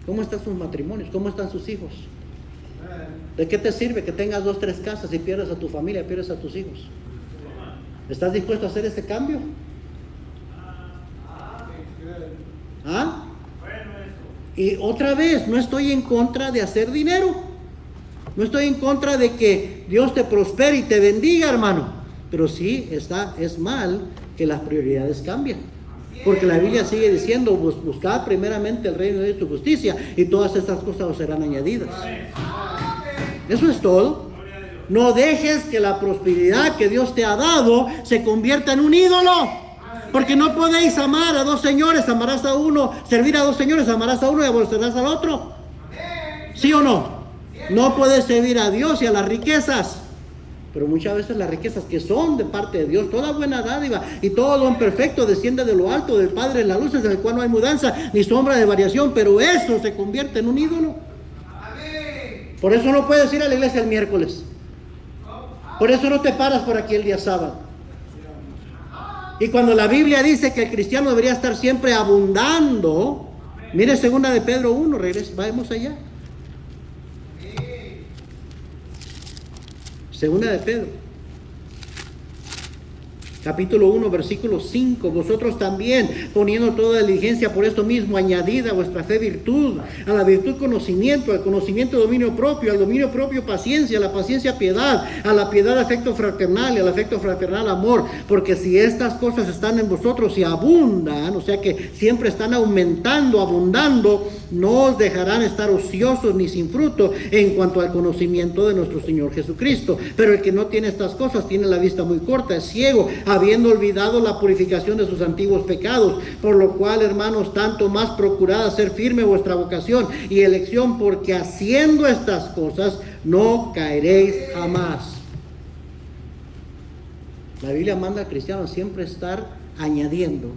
¿Cómo están sus matrimonios? ¿Cómo están sus hijos? ¿De qué te sirve que tengas 2, 3 casas y pierdas a tu familia, pierdas a tus hijos? ¿Estás dispuesto a hacer ese cambio? ¿Ah? Y otra vez, no estoy en contra de hacer dinero. No estoy en contra de que Dios te prospere y te bendiga, hermano. Pero sí es mal que las prioridades cambien. Porque la Biblia sigue diciendo: buscad primeramente el reino de Dios y su justicia, y todas estas cosas os serán añadidas. Eso es todo. No dejes que la prosperidad que Dios te ha dado se convierta en un ídolo. Porque no podéis amar a 2 señores. Amarás a uno, servir a 2 señores, amarás a uno y aborrecerás al otro. ¿Sí o no? No puedes servir a Dios y a las riquezas. Pero muchas veces las riquezas que son de parte de Dios, toda buena dádiva y todo don perfecto desciende de lo alto del Padre de las luces, en el cual no hay mudanza ni sombra de variación, pero eso se convierte en un ídolo. Por eso no puedes ir a la iglesia el miércoles. Por eso no te paras por aquí el día sábado. Y cuando la Biblia dice que el cristiano debería estar siempre abundando, mire 2 de Pedro 1, vamos allá. Segunda de Pedro, capítulo 1, versículo 5. Vosotros también, poniendo toda diligencia por esto mismo, añadid a vuestra fe virtud, a la virtud conocimiento, al conocimiento dominio propio, al dominio propio paciencia, a la paciencia piedad, a la piedad afecto fraternal y al afecto fraternal amor. Porque si estas cosas están en vosotros y abundan, o sea que siempre están aumentando, abundando, no os dejarán estar ociosos ni sin fruto en cuanto al conocimiento de nuestro Señor Jesucristo. Pero el que no tiene estas cosas tiene la vista muy corta, es ciego, habiendo olvidado la purificación de sus antiguos pecados. Por lo cual, hermanos, tanto más procurad hacer firme vuestra vocación y elección, porque haciendo estas cosas no caeréis jamás. La Biblia manda al cristiano siempre estar añadiendo,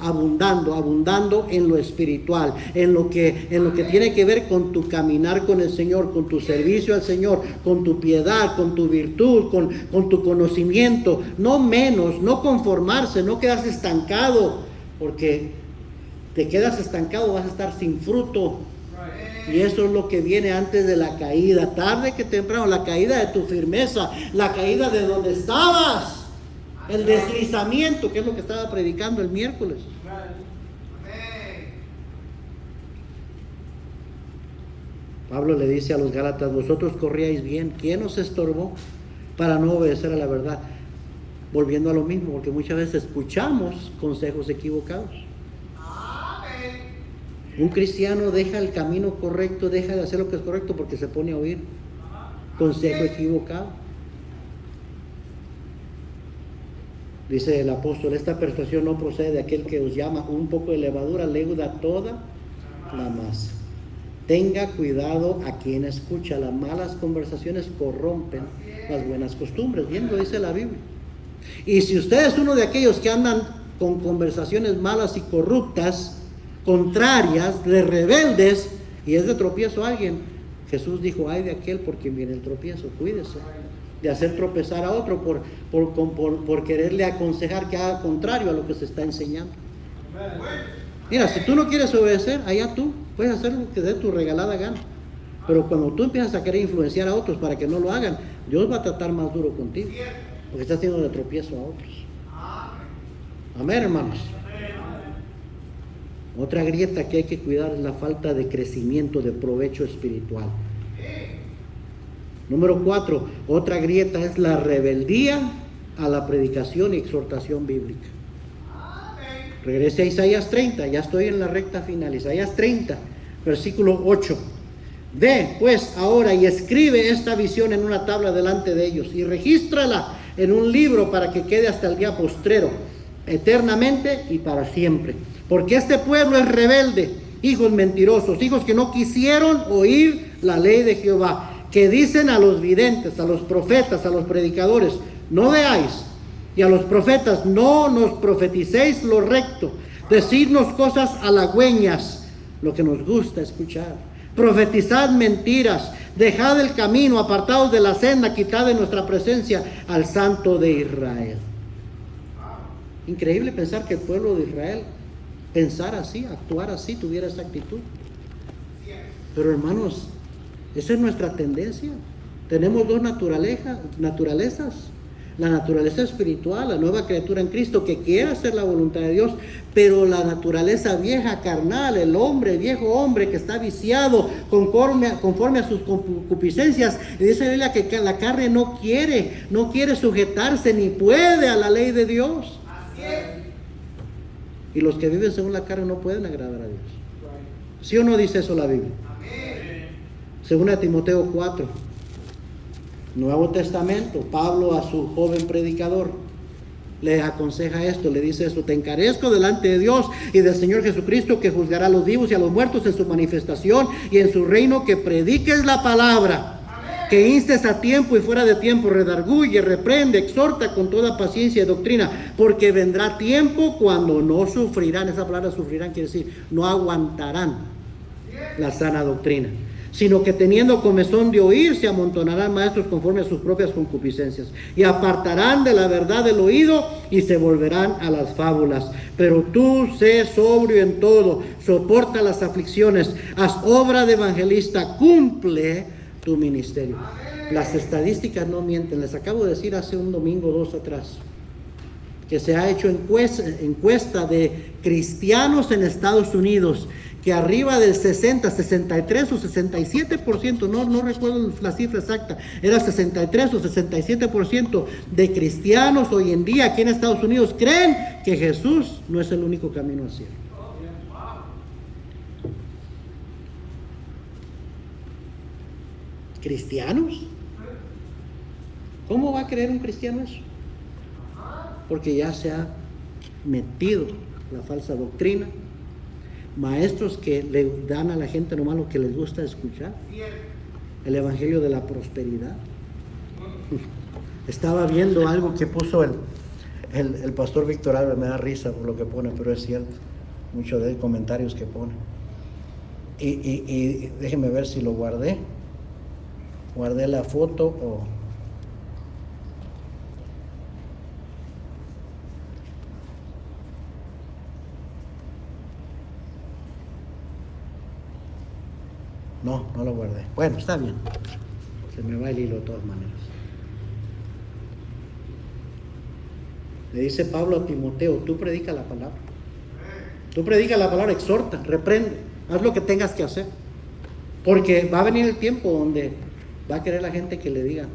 abundando en lo espiritual, en lo que tiene que ver con tu caminar con el Señor, con tu servicio al Señor, con tu piedad, con tu virtud, con tu conocimiento, no menos, no conformarse, no quedarse estancado, porque te quedas estancado, vas a estar sin fruto. Y eso es lo que viene antes de la caída, tarde que temprano, la caída de tu firmeza, la caída de donde estabas. El deslizamiento, que es lo que estaba predicando el miércoles. Pablo le dice a los Gálatas: vosotros corríais bien, ¿quién os estorbó para no obedecer a la verdad? Volviendo a lo mismo, porque muchas veces escuchamos consejos equivocados. Un cristiano deja el camino correcto, deja de hacer lo que es correcto porque se pone a oír consejo equivocado. Dice el apóstol: esta persuasión no procede de aquel que os llama. Un poco de levadura leuda toda la masa. Tenga cuidado a quien escucha. Las malas conversaciones corrompen las buenas costumbres. Bien lo dice la Biblia. Y si usted es uno de aquellos que andan con conversaciones malas y corruptas, contrarias, de rebeldes, y es de tropiezo a alguien, Jesús dijo: ay de aquel por quien viene el tropiezo. Cuídese de hacer tropezar a otro por quererle aconsejar que haga contrario a lo que se está enseñando. Mira, si tú no quieres obedecer, allá tú puedes hacer lo que dé tu regalada gana, pero cuando tú empiezas a querer influenciar a otros para que no lo hagan, Dios va a tratar más duro contigo, porque está haciendo de tropiezo a otros. Amén, hermanos. Otra grieta que hay que cuidar es la falta de crecimiento, de provecho espiritual. Número 4, otra grieta es la rebeldía a la predicación y exhortación bíblica. Regrese a Isaías 30, ya estoy en la recta final. Isaías 30, versículo 8. Ve pues ahora y escribe esta visión en una tabla delante de ellos y regístrala en un libro para que quede hasta el día postrero, eternamente y para siempre. Porque este pueblo es rebelde, hijos mentirosos, hijos que no quisieron oír la ley de Jehová, que dicen a los videntes, a los profetas, a los predicadores: no veáis, y a los profetas: no nos profeticéis lo recto, decidnos cosas halagüeñas, lo que nos gusta escuchar. Profetizad mentiras, dejad el camino, apartaos de la senda, quitad de nuestra presencia al Santo de Israel. Increíble pensar que el pueblo de Israel pensara así, actuara así, tuviera esa actitud. Pero hermanos, esa es nuestra tendencia. Tenemos dos naturalezas. La naturaleza espiritual, la nueva criatura en Cristo que quiere hacer la voluntad de Dios, pero la naturaleza vieja, carnal, el viejo hombre que está viciado conforme a sus concupiscencias. Y dice la Biblia que la carne no quiere sujetarse ni puede a la ley de Dios. Así es. Y los que viven según la carne no pueden agradar a Dios. ¿Sí o no dice eso la Biblia? Según Timoteo 4, Nuevo Testamento, Pablo a su joven predicador le aconseja esto, le dice esto: te encarezco delante de Dios y del Señor Jesucristo, que juzgará a los vivos y a los muertos en su manifestación y en su reino, que prediques la palabra, que instes a tiempo y fuera de tiempo, redarguye, reprende, exhorta con toda paciencia y doctrina, porque vendrá tiempo cuando no sufrirán. Esa palabra sufrirán quiere decir no aguantarán la sana doctrina, sino que teniendo comezón de oír, se amontonarán maestros conforme a sus propias concupiscencias, y apartarán de la verdad el oído y se volverán a las fábulas. Pero tú sé sobrio en todo, soporta las aflicciones, haz obra de evangelista, cumple tu ministerio. Las estadísticas no mienten. Les acabo de decir hace un domingo o dos atrás que se ha hecho encuesta de cristianos en Estados Unidos, que arriba del 60, 63 o 67%, no recuerdo la cifra exacta, era 63 o 67% de cristianos hoy en día aquí en Estados Unidos creen que Jesús no es el único camino al cielo. ¿Cristianos? ¿Cómo va a creer un cristiano eso? Porque ya se ha metido la falsa doctrina, maestros que le dan a la gente nomás lo que les gusta escuchar, el evangelio de la prosperidad. Estaba viendo algo que puso el pastor Víctor Álvarez, me da risa por lo que pone, pero es cierto, muchos de los comentarios que pone. Y déjenme ver si lo guardé la foto o... No lo guardé. Bueno, está bien. Se me va el hilo de todas maneras. Le dice Pablo a Timoteo, tú predica la palabra. Tú predica la palabra, exhorta, reprende, haz lo que tengas que hacer. Porque va a venir el tiempo donde va a querer la gente que le diga,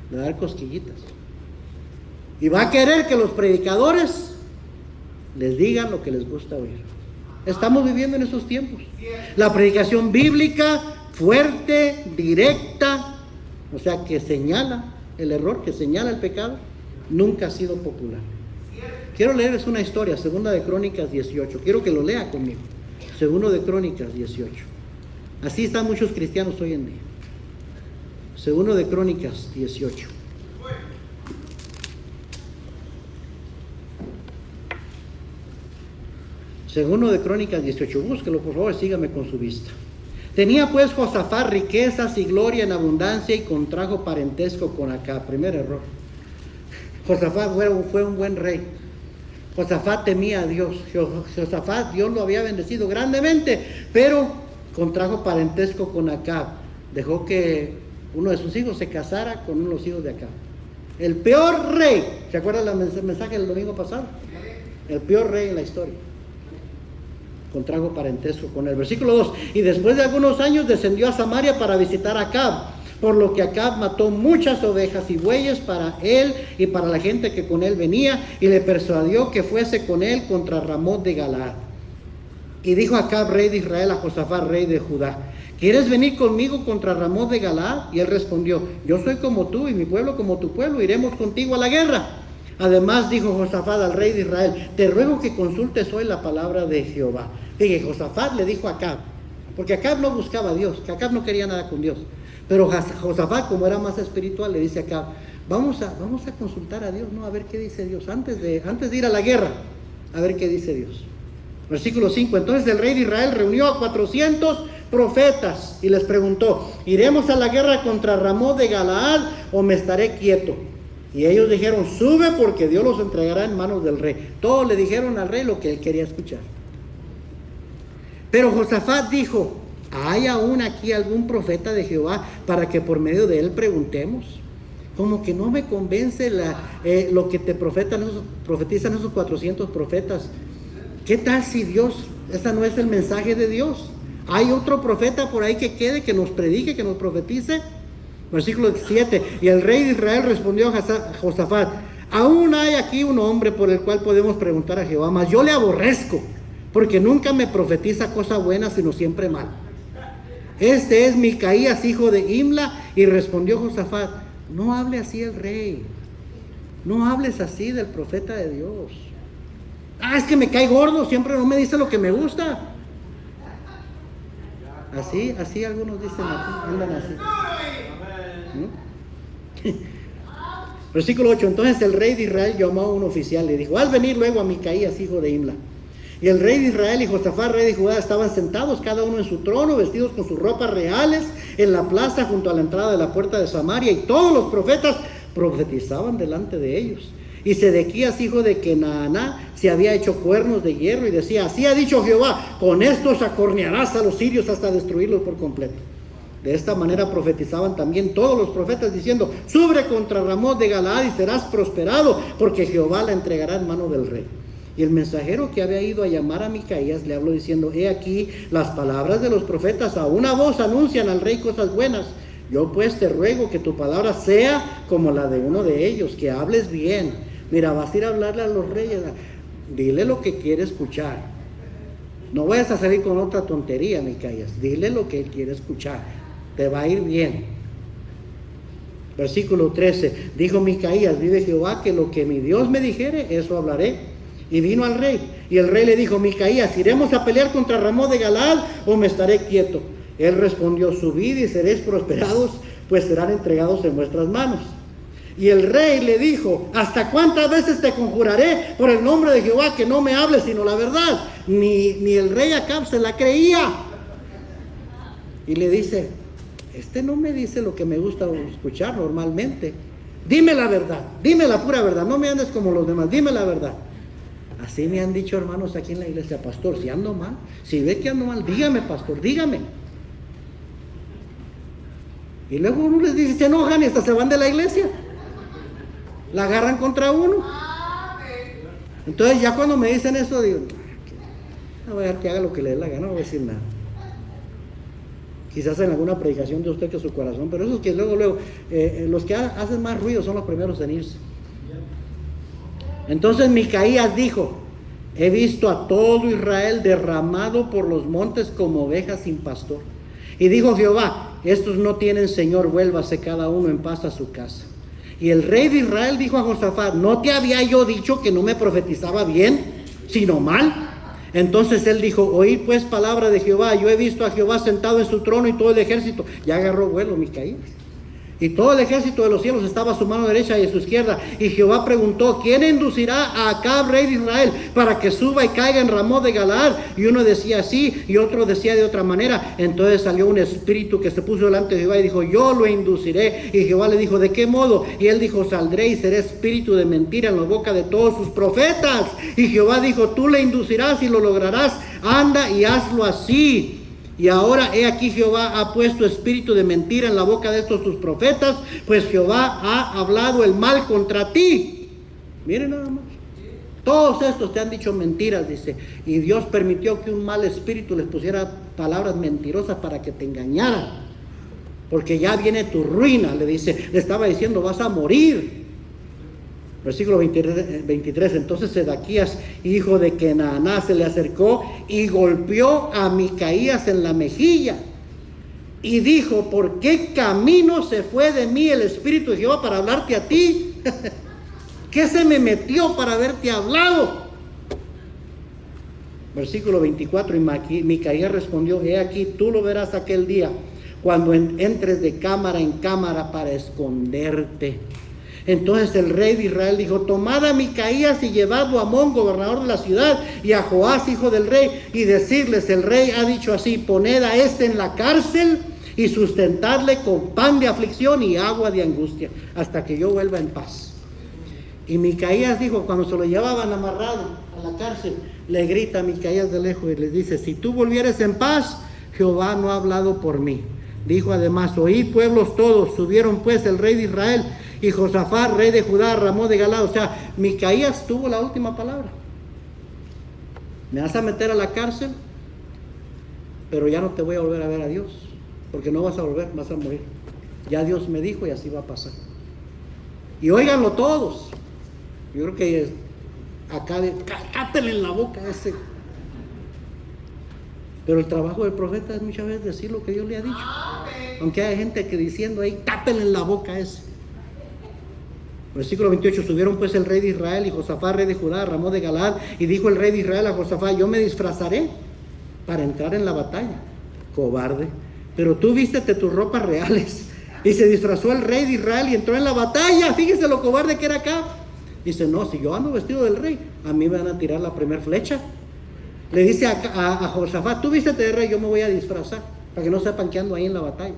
le dar cosquillitas. Y va a querer que los predicadores les digan lo que les gusta oír. Estamos viviendo en esos tiempos. La predicación bíblica, fuerte, directa, o sea, que señala el error, que señala el pecado, nunca ha sido popular. Quiero leerles una historia, 2 de Crónicas 18. Quiero que lo lea conmigo. 2 de Crónicas 18. Así están muchos cristianos hoy en día. 2 de Crónicas 18. Segundo de Crónicas 18, búsquelo por favor, sígame con su vista. Tenía pues Josafat riquezas y gloria en abundancia y contrajo parentesco con Acab. Primer error. Josafat fue un buen rey. Josafat temía a Dios. Josafat, Dios lo había bendecido grandemente, pero contrajo parentesco con Acab. Dejó que uno de sus hijos se casara con uno de los hijos de Acab. El peor rey. ¿Se acuerdan el mensaje del domingo pasado? El peor rey en la historia. Contrajo parentesco con él. Versículo 2. Y después de algunos años descendió a Samaria para visitar a Acab, por lo que Acab mató muchas ovejas y bueyes para él y para la gente que con él venía, y le persuadió que fuese con él contra Ramot de Galaad. Y dijo Acab, rey de Israel, a Josafat, rey de Judá, ¿quieres venir conmigo contra Ramot de Galaad? Y él respondió, yo soy como tú y mi pueblo como tu pueblo, iremos contigo a la guerra. Además dijo Josafat al rey de Israel, te ruego que consultes hoy la palabra de Jehová. Fíjate, Josafat le dijo a Acab, porque Acab no buscaba a Dios, que Acab no quería nada con Dios. Pero Josafat, como era más espiritual, le dice a Acab, vamos a consultar a Dios, ¿no? A ver qué dice Dios, antes de ir a la guerra, a ver qué dice Dios. Versículo 5, entonces el rey de Israel reunió a 400 profetas y les preguntó, ¿iremos a la guerra contra Ramot de Galaad o me estaré quieto? Y ellos dijeron, sube porque Dios los entregará en manos del rey. Todos le dijeron al rey lo que él quería escuchar. Pero Josafat dijo, ¿hay aún aquí algún profeta de Jehová para que por medio de él preguntemos? Como que no me convence lo que te profetizan esos 400 profetas. ¿Qué tal si Dios, ese no es el mensaje de Dios? ¿Hay otro profeta por ahí que quede, que nos predique, que nos profetice? Versículo 7, y el rey de Israel respondió a Josafat, aún hay aquí un hombre por el cual podemos preguntar a Jehová, mas yo le aborrezco, porque nunca me profetiza cosa buena, sino siempre mal. Este es Micaías, hijo de Imla. Y respondió Josafat, no hable así el rey, no hables así del profeta de Dios. Es que me cae gordo, siempre no me dice lo que me gusta. Así algunos dicen, andan así. Versículo 8, entonces el rey de Israel llamó a un oficial y le dijo, haz venir luego a Micaías, hijo de Imla. Y el rey de Israel y Josafat, rey de Judá, estaban sentados cada uno en su trono, vestidos con sus ropas reales, en la plaza junto a la entrada de la puerta de Samaria, y todos los profetas profetizaban delante de ellos. Y Sedequías, hijo de Kenaaná, se había hecho cuernos de hierro y decía, así ha dicho Jehová, con estos acornearás a los sirios hasta destruirlos por completo. De esta manera profetizaban también todos los profetas diciendo: sube contra Ramón de Galaad y serás prosperado, porque Jehová la entregará en mano del rey. Y el mensajero que había ido a llamar a Micaías le habló diciendo: he aquí las palabras de los profetas, a una voz anuncian al rey cosas buenas. Yo pues te ruego que tu palabra sea como la de uno de ellos, que hables bien. Mira, vas a ir a hablarle a los reyes, dile lo que quiere escuchar. No vayas a salir con otra tontería, Micaías. Dile lo que él quiere escuchar, te va a ir bien. Versículo 13, dijo Micaías: vive Jehová, que lo que mi Dios me dijere, eso hablaré. Y vino al rey, y el rey le dijo: Micaías, ¿iremos a pelear contra Ramón de Galaad o me estaré quieto? Él respondió: subid y seréis prosperados, pues serán entregados en vuestras manos. Y el rey le dijo: ¿hasta cuántas veces te conjuraré por el nombre de Jehová que no me hables sino la verdad? Ni el rey Acab se la creía. Y le dice: este no me dice lo que me gusta escuchar normalmente. Dime la verdad, dime la pura verdad, no me andes como los demás, dime la verdad. Así me han dicho hermanos aquí en la iglesia: pastor, si ando mal, si ve que ando mal, dígame, pastor, dígame. Y luego uno les dice, se enojan y hasta se van de la iglesia. La agarran contra uno. Entonces ya cuando me dicen eso, digo: no voy a dejar que haga lo que le dé la gana, no voy a decir nada. Quizás en alguna predicación de usted que su corazón, pero esos que luego, los que hacen más ruido son los primeros en irse. Entonces Micaías dijo: he visto a todo Israel derramado por los montes como ovejas sin pastor. Y dijo Jehová: estos no tienen señor, vuélvase cada uno en paz a su casa. Y el rey de Israel dijo a Josafat: ¿no te había yo dicho que no me profetizaba bien, sino mal? Entonces él dijo: oíd pues palabra de Jehová. Yo he visto a Jehová sentado en su trono y todo el ejército. Ya agarró vuelo Micaías. Y todo el ejército de los cielos estaba a su mano derecha y a su izquierda. Y Jehová preguntó: ¿quién inducirá a Acab, rey de Israel, para que suba y caiga en Ramón de Galaad? Y uno decía así y otro decía de otra manera. Entonces salió un espíritu que se puso delante de Jehová y dijo: yo lo induciré. Y Jehová le dijo: ¿de qué modo? Y él dijo: saldré y seré espíritu de mentira en la boca de todos sus profetas. Y Jehová dijo: tú le inducirás y lo lograrás. Anda y hazlo así. Y ahora he aquí Jehová ha puesto espíritu de mentira en la boca de estos tus profetas, pues Jehová ha hablado el mal contra ti. Miren nada más. Todos estos te han dicho mentiras, dice. Y Dios permitió que un mal espíritu les pusiera palabras mentirosas para que te engañaran. Porque ya viene tu ruina, le dice. Le estaba diciendo: vas a morir. Versículo 23, entonces Sedequías, hijo de Kenaná, se le acercó y golpeó a Micaías en la mejilla. Y dijo: ¿por qué camino se fue de mí el Espíritu de Jehová para hablarte a ti? ¿Qué se me metió para haberte hablado? Versículo 24, y Micaías respondió: he aquí, tú lo verás aquel día, cuando entres de cámara en cámara para esconderte. Entonces el rey de Israel dijo: tomad a Micaías y llevadlo a Amón, gobernador de la ciudad, y a Joás, hijo del rey, y decirles: el rey ha dicho así: poned a este en la cárcel y sustentadle con pan de aflicción y agua de angustia, hasta que yo vuelva en paz. Y Micaías dijo, cuando se lo llevaban amarrado a la cárcel, le grita a Micaías de lejos y le dice: si tú volvieres en paz, Jehová no ha hablado por mí. Dijo además: oíd pueblos todos. Subieron pues el rey de Israel y Josafat, rey de Judá, Ramón de Galaad. O sea, Micaías tuvo la última palabra. Me vas a meter a la cárcel, pero ya no te voy a volver a ver a Dios, porque no vas a volver, vas a morir. Ya Dios me dijo y así va a pasar. Y óiganlo todos. Yo creo que acá cátenle en la boca a ese. Pero el trabajo del profeta es muchas veces decir lo que Dios le ha dicho. Aunque hay gente que diciendo ahí: tápenle en la boca a ese. Versículo 28, subieron pues el rey de Israel y Josafat, rey de Judá, Ramón de Galaad, y dijo el rey de Israel a Josafat: yo me disfrazaré para entrar en la batalla, cobarde, pero tú vístete tus ropas reales. Y se disfrazó el rey de Israel y entró en la batalla. Fíjese lo cobarde que era acá. Dice: no, si yo ando vestido del rey, a mí me van a tirar la primera flecha. Le dice a Josafat: tú vístete de rey, yo me voy a disfrazar, para que no sepan que ando ahí en la batalla.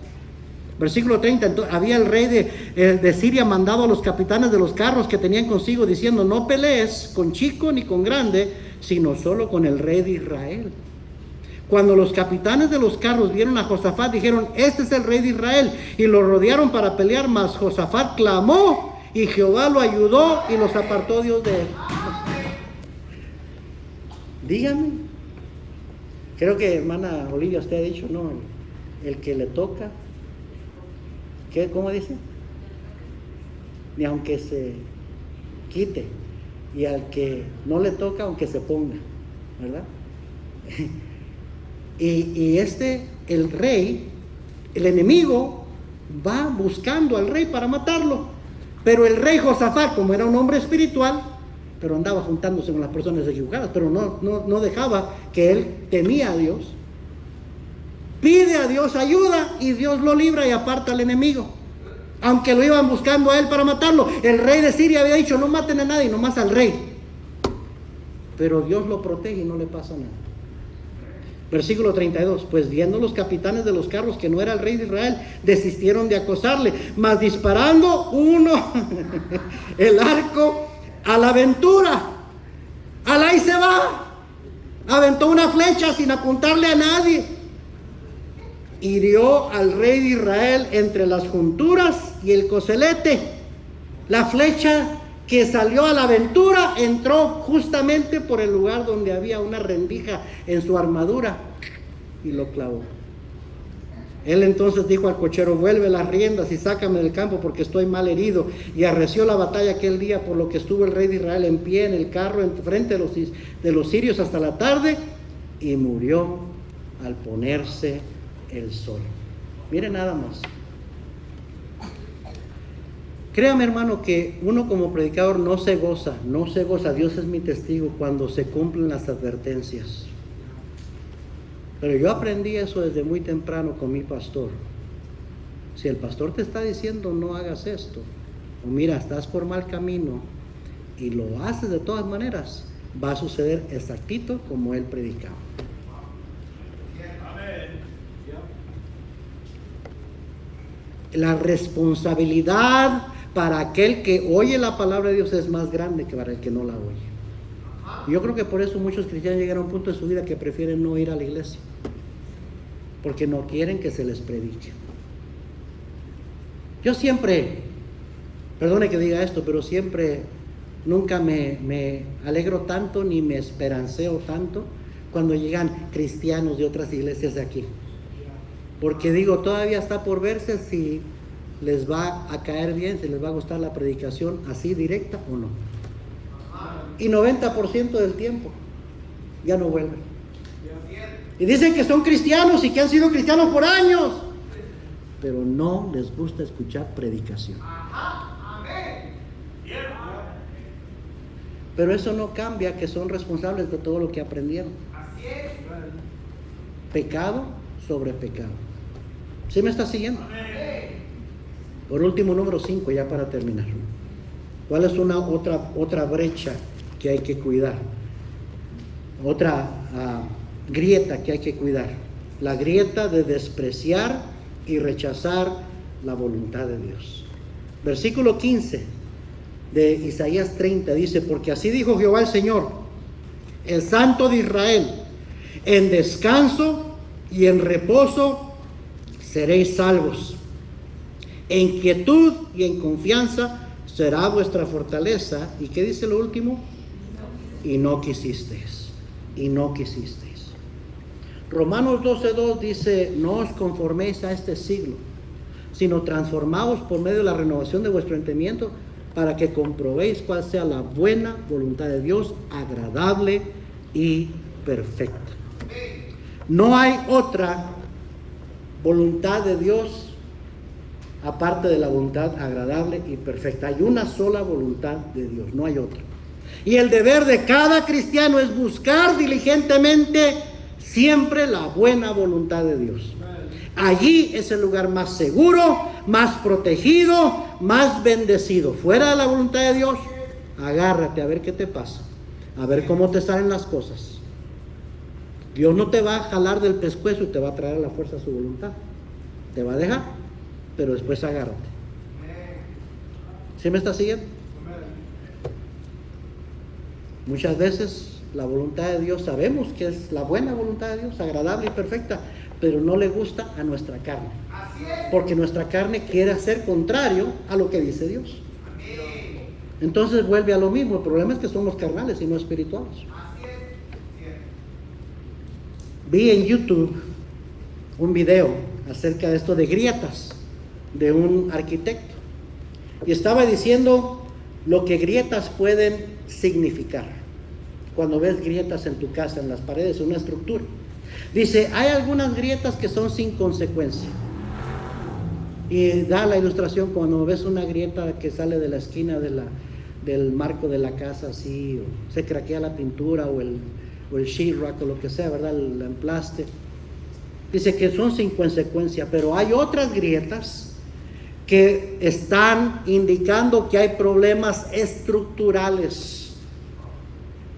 Versículo 30, entonces, había el rey de Siria mandado a los capitanes de los carros que tenían consigo, diciendo: no pelees con chico ni con grande, sino solo con el rey de Israel. Cuando los capitanes de los carros vieron a Josafat, dijeron: este es el rey de Israel. Y lo rodearon para pelear, mas Josafat clamó y Jehová lo ayudó y los apartó Dios de él. Dígame. Creo que hermana Olivia usted ha dicho, no, el que le toca, ¿qué? ¿Cómo dice? Ni aunque se quite, y al que no le toca, aunque se ponga, ¿verdad? Y el rey, el enemigo, va buscando al rey para matarlo. Pero el rey Josafat, como era un hombre espiritual, pero andaba juntándose con las personas equivocadas, pero no dejaba, que él temía a Dios, pide a Dios ayuda y Dios lo libra y aparta al enemigo. Aunque lo iban buscando a él para matarlo, el rey de Siria había dicho: no maten a nadie, nomás al rey. Pero Dios lo protege y no le pasa nada. Versículo 32, pues viendo los capitanes de los carros que no era el rey de Israel, desistieron de acosarle, mas disparando uno el arco a la aventura, alá y se va, aventó una flecha sin apuntarle a nadie, hirió al rey de Israel entre las junturas y el coselete. La flecha que salió a la aventura entró justamente por el lugar donde había una rendija en su armadura y lo clavó. Él entonces dijo al cochero: vuelve las riendas y sácame del campo, porque estoy mal herido. Y arreció la batalla aquel día, por lo que estuvo el rey de Israel en pie en el carro en frente de los sirios hasta la tarde, y murió al ponerse el sol. Mire nada más. Créame, hermano, que uno como predicador no se goza, Dios es mi testigo, cuando se cumplen las advertencias. Pero yo aprendí eso desde muy temprano con mi pastor. Si el pastor te está diciendo: no hagas esto, o mira, estás por mal camino, y lo haces de todas maneras, va a suceder exactito como él predicaba. La responsabilidad para aquel que oye la palabra de Dios es más grande que para el que no la oye. Yo creo que por eso muchos cristianos llegan a un punto de su vida que prefieren no ir a la iglesia, porque no quieren que se les predique. Yo siempre, perdone que diga esto, pero siempre, nunca me alegro tanto ni me esperanceo tanto cuando llegan cristianos de otras iglesias de aquí, porque digo, todavía está por verse si les va a caer bien, si les va a gustar la predicación así directa o no. Y 90% del tiempo ya no vuelven. Y dicen que son cristianos y que han sido cristianos por años, pero no les gusta escuchar predicación. Pero eso no cambia que son responsables de todo lo que aprendieron. Pecado sobre pecado. ¿Sí me está siguiendo? Por último, número 5, ya para terminar. ¿Cuál es otra brecha que hay que cuidar? Otra grieta que hay que cuidar. La grieta de despreciar y rechazar la voluntad de Dios. Versículo 15 de Isaías 30 dice: porque así dijo Jehová el Señor, el Santo de Israel: en descanso y en reposo seréis salvos. En quietud y en confianza será vuestra fortaleza. ¿Y qué dice lo último? Y no quisisteis. Y no quisisteis. Romanos 12:2 dice: no os conforméis a este siglo, sino transformaos por medio de la renovación de vuestro entendimiento, para que comprobéis cuál sea la buena voluntad de Dios, agradable y perfecta. No hay otra voluntad de Dios aparte de la voluntad agradable y perfecta. Hay una sola voluntad de Dios, no hay otra. Y el deber de cada cristiano es buscar diligentemente siempre la buena voluntad de Dios. Allí es el lugar más seguro, más protegido, más bendecido. Fuera de la voluntad de Dios, agárrate a ver qué te pasa, a ver cómo te salen las cosas. Dios no te va a jalar del pescuezo y te va a traer a la fuerza su voluntad. Te va a dejar, pero después agárrate. ¿Sí me está siguiendo? Muchas veces la voluntad de Dios, sabemos que es la buena voluntad de Dios, agradable y perfecta, pero no le gusta a nuestra carne. Porque nuestra carne quiere hacer contrario a lo que dice Dios. Entonces vuelve a lo mismo. El problema es que somos carnales y no espirituales. Vi en YouTube un video acerca de esto de grietas de un arquitecto y estaba diciendo lo que grietas pueden significar. Cuando ves grietas en tu casa, en las paredes, una estructura, dice, hay algunas grietas que son sin consecuencia, y da la ilustración cuando ves una grieta que sale de la esquina del marco de la casa, así, o se craquea la pintura o el sheetrock o lo que sea, ¿verdad? El emplaste. Dice que son sin consecuencia, pero hay otras grietas que están indicando que hay problemas estructurales.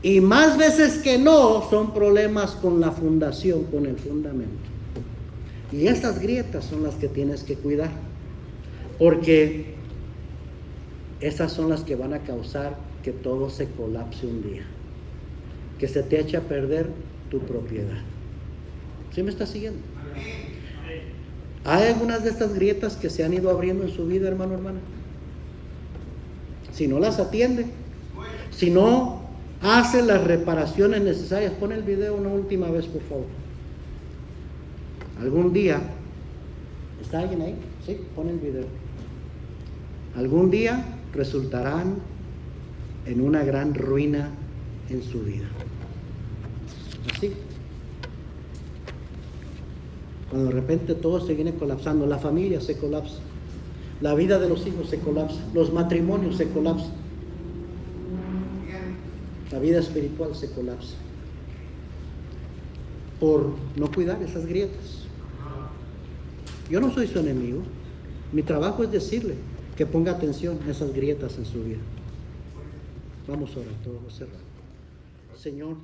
Y más veces que no, son problemas con la fundación, con el fundamento. Y esas grietas son las que tienes que cuidar, porque esas son las que van a causar que todo se colapse un día, que se te eche a perder tu propiedad. ¿Sí me está siguiendo? Hay algunas de estas grietas que se han ido abriendo en su vida, hermano, hermana. Si no las atiende, si no hace las reparaciones necesarias, pon el video una última vez, por favor. Algún día, ¿está alguien ahí? Sí, pon el video. Algún día resultarán en una gran ruina en su vida. Así. Cuando de repente todo se viene colapsando, la familia se colapsa, la vida de los hijos se colapsa, los matrimonios se colapsan, la vida espiritual se colapsa por no cuidar esas grietas. Yo no soy su enemigo, mi trabajo es decirle que ponga atención a esas grietas en su vida. Vamos a orar, todos cerrados. Señor,